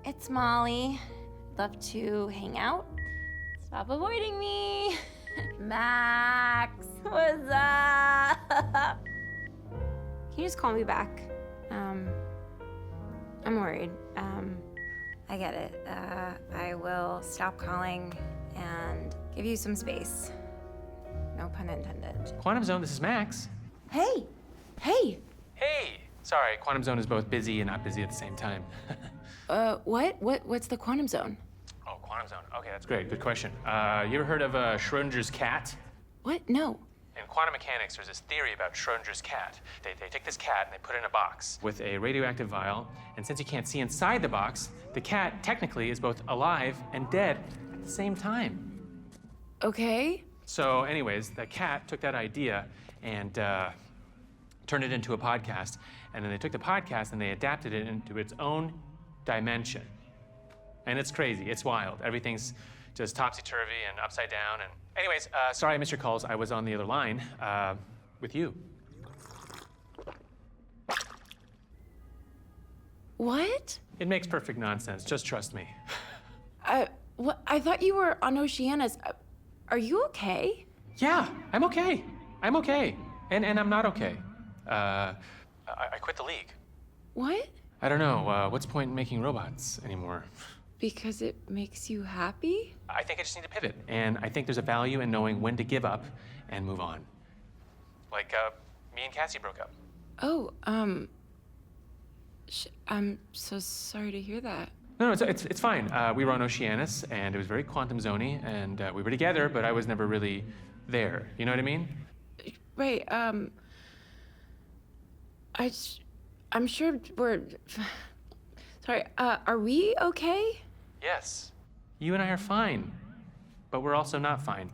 B: It's Molly. Love to hang out. Stop avoiding me. Max, what's up? Can you just call me back? I'm worried. I get it. I will stop calling and give you some space. No pun intended.
C: Quantum Zone, this is Max.
B: Hey! Hey!
C: Hey! Sorry, Quantum Zone is both busy and not busy at the same time.
B: What's the quantum zone?
C: Oh, Quantum Zone. Okay, that's great. Good question. You ever heard of Schrodinger's cat?
B: What? No.
C: In quantum mechanics, there's this theory about Schrodinger's cat. They take this cat and they put it in a box with a radioactive vial, and since you can't see inside the box, the cat technically is both alive and dead at the same time.
B: Okay.
C: So anyways, the cat took that idea and turned it into a podcast, and then they took the podcast and they adapted it into its own dimension. And it's crazy, it's wild. Everything's just topsy-turvy and upside down. And anyways, sorry I missed your calls. I was on the other line with you.
B: What?
C: It makes perfect nonsense. Just trust me.
B: What? I thought you were on Oceanus. Are you okay?
C: Yeah, I'm okay. I'm okay. And I'm not okay. I quit the league.
B: What?
C: I don't know. What's the point in making robots anymore?
B: Because it makes you happy?
C: I think I just need to pivot. And I think there's a value in knowing when to give up and move on. Like, me and Cassie broke up.
B: Oh, I'm so sorry to hear that.
C: No, it's fine. We were on Oceanus, and it was very quantum zony, and we were together, but I was never really there. You know what I mean?
B: Right, I'm sure we're... Sorry, are we okay?
C: Yes. You and I are fine, but we're also not fine.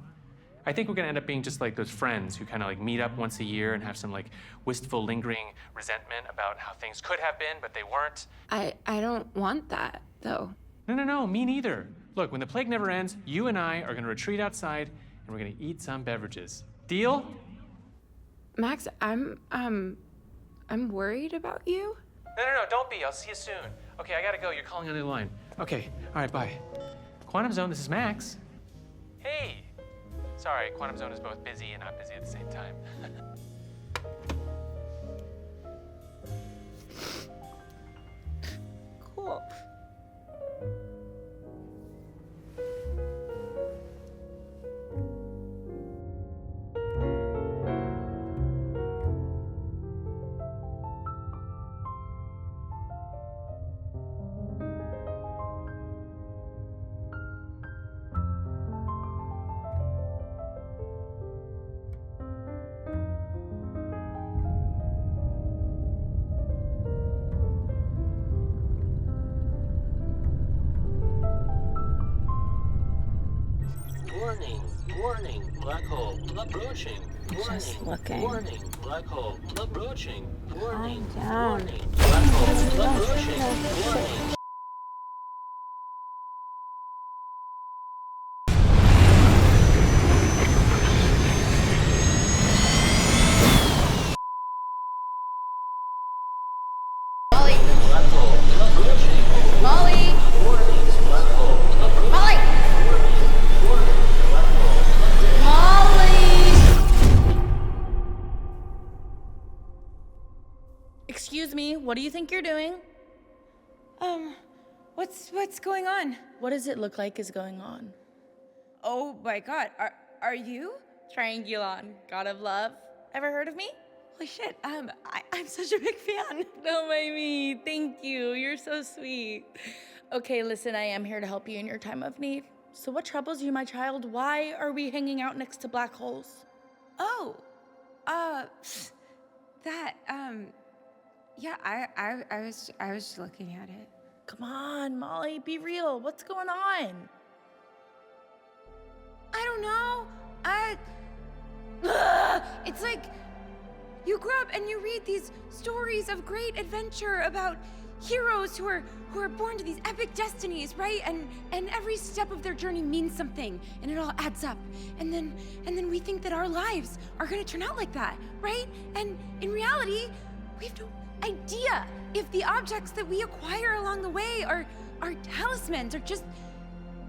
C: I think we're gonna end up being just like those friends who kind of like meet up once a year and have some like wistful, lingering resentment about how things could have been, but they weren't.
B: I don't want that, though.
C: No, me neither. Look, when the plague never ends, you and I are gonna retreat outside and we're gonna eat some beverages. Deal?
B: Max, I'm worried about you.
C: No, don't be. I'll see you soon. Okay, I gotta go. You're calling on the other line. Okay, all right, bye. Quantum Zone, this is Max. Hey! Sorry, Quantum Zone is both busy and not busy at the same time.
B: Cool.
E: Warning, black hole approaching.
B: Just looking.
E: Warning, black hole approaching. Warning,
B: down.
E: warning, black hole approaching. Warning.
G: Excuse me, what do you think you're doing?
H: What's going on?
G: What does it look like is going on?
H: Oh my god, are you?
G: Triangulon, god of love. Ever heard of me?
H: Holy shit, I'm such a big fan.
G: Don't mind me. Thank you. You're so sweet. Okay, listen, I am here to help you in your time of need. So what troubles you, my child? Why are we hanging out next to black holes?
H: Oh, yeah, I was looking at it.
G: Come on, Molly, be real. What's going on?
H: I don't know. It's like you grow up and you read these stories of great adventure about heroes who are born to these epic destinies, right? And every step of their journey means something, and it all adds up. And then we think that our lives are gonna turn out like that, right? And in reality, we have no idea if the objects that we acquire along the way are talismans or just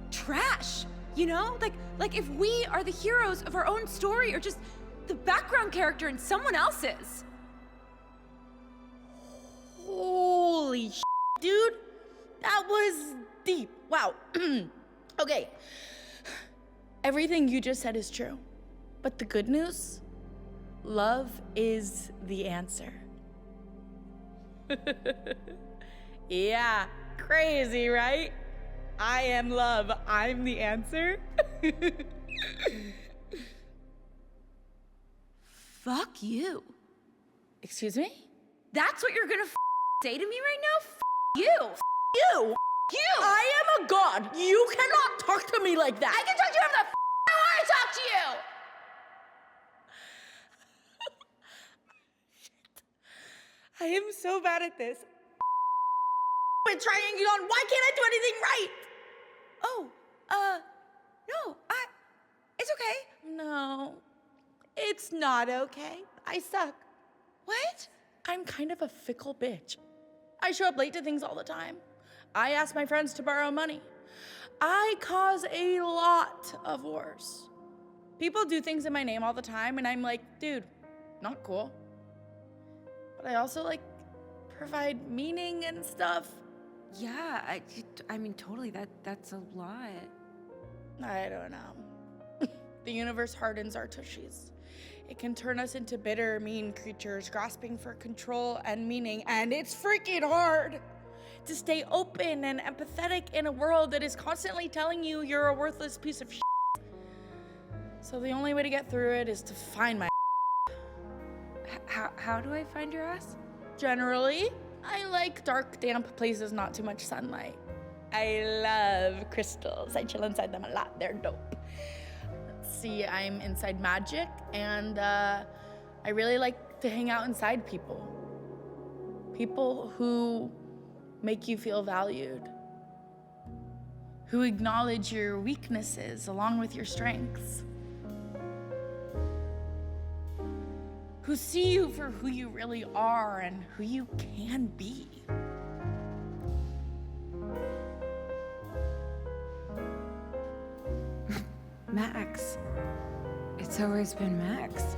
H: trash. You know, like if we are the heroes of our own story or just the background character in someone else's.
G: Holy shit, dude. That was deep. Wow. Okay. Everything you just said is true. But the good news, love is the answer. Yeah, crazy, right? I am love. I'm the answer.
H: Fuck you.
G: Excuse me?
H: That's what you're gonna say to me right now? You.
G: You. You. I am a god. You cannot talk to me like that.
H: I can talk to you whoever the I want to talk to you.
G: I am so bad at this. With Triangulon, why can't I do anything right?
H: Oh, no, it's okay.
G: No, it's not okay. I suck.
H: What?
G: I'm kind of a fickle bitch. I show up late to things all the time. I ask my friends to borrow money. I cause a lot of wars. People do things in my name all the time, and I'm like, dude, not cool. But I also, like, provide meaning and stuff.
H: Yeah, I mean, totally, that's a lot.
G: I don't know. The universe hardens our tushies. It can turn us into bitter, mean creatures grasping for control and meaning, and it's freaking hard to stay open and empathetic in a world that is constantly telling you you're a worthless piece of shit. So the only way to get through it is to find my
H: How do I find your ass?
G: Generally, I like dark, damp places, not too much sunlight. I love crystals. I chill inside them a lot. They're dope. See, I'm inside magic, and I really like to hang out inside people. People who make you feel valued, who acknowledge your weaknesses along with your strengths, who see you for who you really are and who you can be.
H: Max. It's always been Max.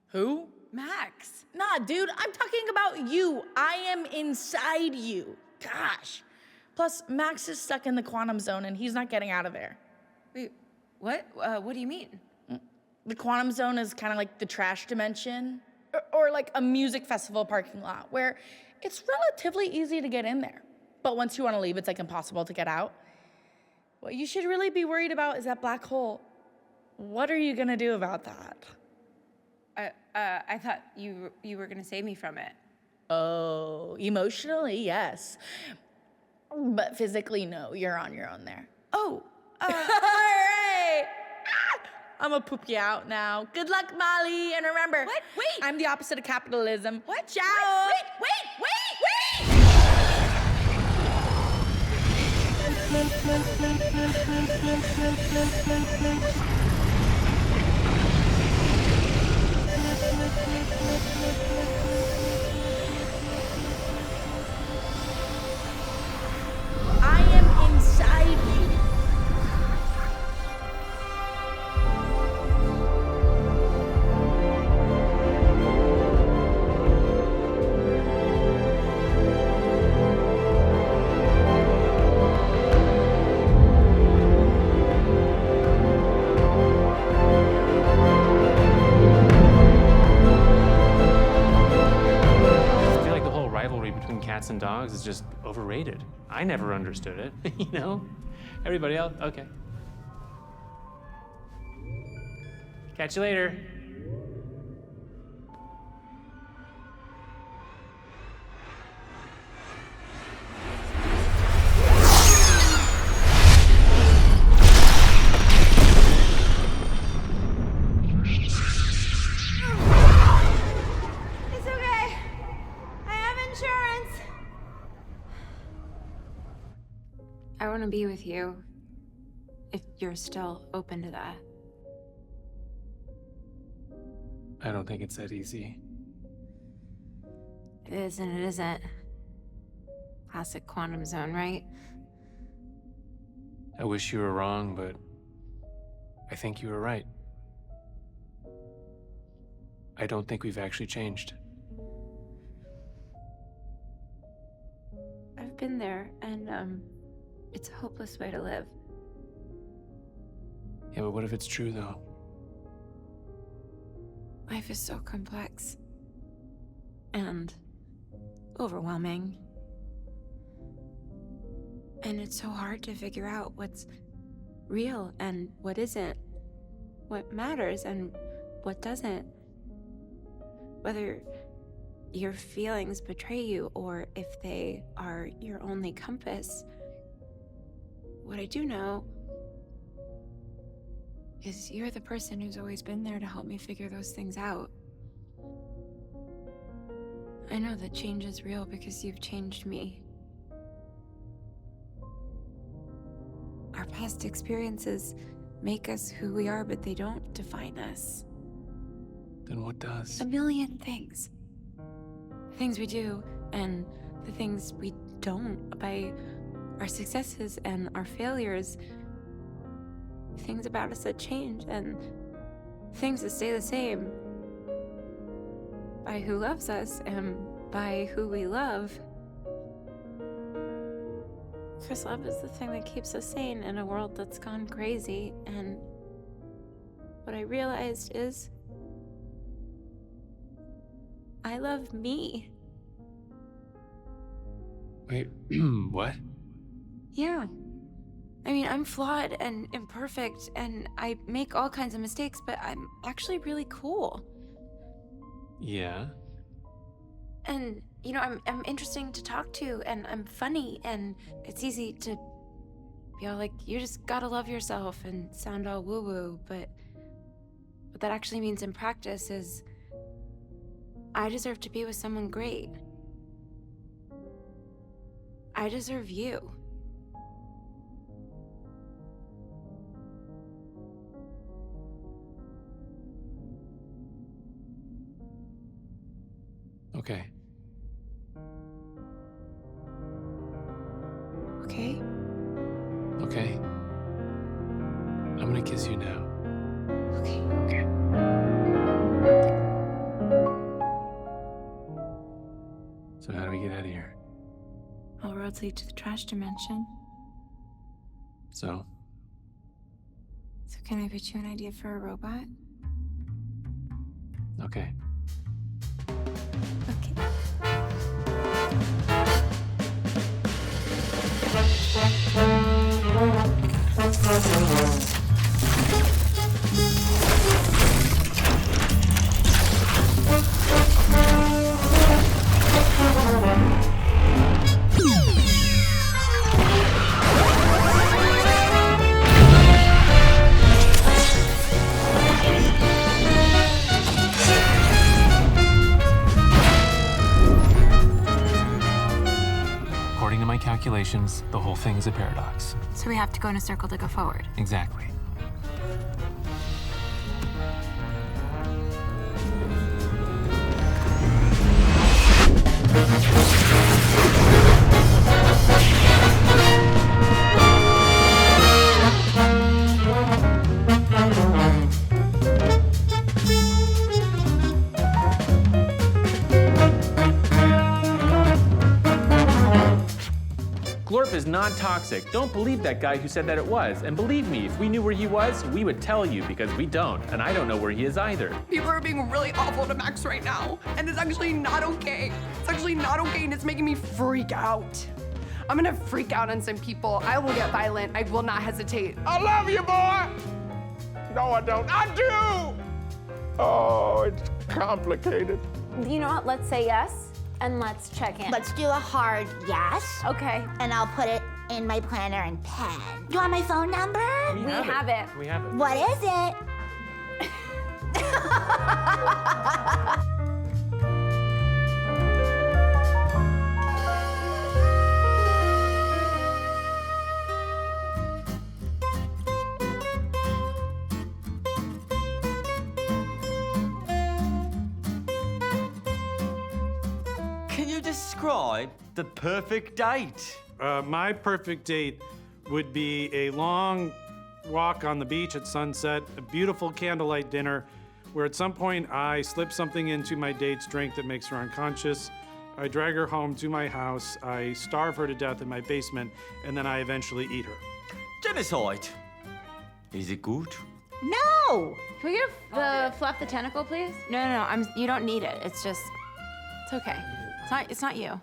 G: Who?
H: Max.
G: Nah, dude, I'm talking about you. I am inside you. Gosh. Plus, Max is stuck in the quantum zone and he's not getting out of there.
H: Wait, what? What do you mean?
G: The quantum zone is kind of like the trash dimension, or like a music festival parking lot where it's relatively easy to get in there. But once you want to leave, it's like impossible to get out. What you should really be worried about is that black hole. What are you gonna do about that?
H: I thought you were gonna save me from it.
G: Oh, emotionally, yes. But physically, no, you're on your own there.
H: Oh,
G: all right. I'm gonna poop you out now. Good luck, Molly. And remember,
H: What? Wait.
G: I'm the opposite of capitalism.
H: What?
G: Ciao.
H: Wait.
G: I am inside you.
C: rivalry between cats and dogs is just overrated. I never understood it, you know? Everybody else, okay. Catch you later.
H: It's okay. I have insurance.
B: I want to be with you if you're still open to that.
C: I don't think it's that easy.
B: It is and it isn't. Classic quantum zone, right?
C: I wish you were wrong, but I think you were right. I don't think we've actually changed.
B: I've been there, and it's a hopeless way to live.
C: Yeah, but what if it's true, though?
B: Life is so complex and overwhelming. And it's so hard to figure out what's real and what isn't, what matters and what doesn't. Whether your feelings betray you or if they are your only compass. What I do know is you're the person who's always been there to help me figure those things out. I know that change is real because you've changed me. Our past experiences make us who we are, but they don't define us.
C: Then what does?
B: A million things. The things we do and the things we don't, by our successes and our failures. Things about us that change and things that stay the same. By who loves us and by who we love. Because love is the thing that keeps us sane in a world that's gone crazy. And what I realized is I love me.
C: Wait, what?
B: Yeah. I mean, I'm flawed and imperfect, and I make all kinds of mistakes, but I'm actually really cool.
C: Yeah?
B: And, you know, I'm interesting to talk to, and I'm funny, and it's easy to be all like, you just gotta love yourself and sound all woo-woo, but what that actually means in practice is I deserve to be with someone great. I deserve you.
C: Okay.
B: Okay?
C: Okay. I'm gonna kiss you now.
B: Okay.
C: Okay. So how do we get out of here?
B: All roads lead to the trash dimension.
C: So?
B: So can I pitch you an idea for a robot?
C: Okay. According to my calculations, the whole thing is a paradox.
B: So we have to go in a circle to go forward.
C: Exactly.
I: Glorp is non-toxic. Don't believe that guy who said that it was. And believe me, if we knew where he was, we would tell you, because we don't. And I don't know where he is either.
J: People are being really awful to Max right now, and it's actually not okay. It's actually actually not okay and it's making me freak out. I'm gonna freak out on some people. I will get violent. I will not hesitate.
L: I love you, boy. No, I don't. I do. Oh, it's complicated.
N: You know what? Let's say yes and let's check in.
F: Let's do a hard yes.
N: Okay.
F: And I'll put it in my planner and pen. Do you want my phone number?
N: We have it.
C: We have it.
F: What is it?
R: Can you describe the perfect date?
T: My perfect date would be a long walk on the beach at sunset, a beautiful candlelight dinner, where at some point I slip something into my date's drink that makes her unconscious. I drag her home to my house, I starve her to death in my basement, and then I eventually eat her.
R: Genocide. Is it good?
S: No!
B: Can we get the flap the tentacle, please? No, you don't need it. It's just, it's okay. It's not you.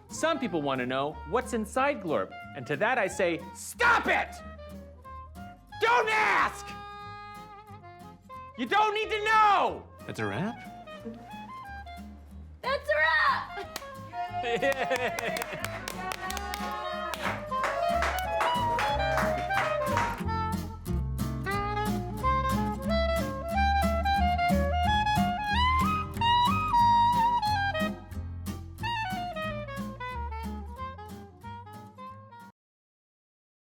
I: Some people want to know what's inside Glorp, and to that I say, stop it! Don't ask! You don't need to know!
C: That's a wrap?
N: That's a wrap!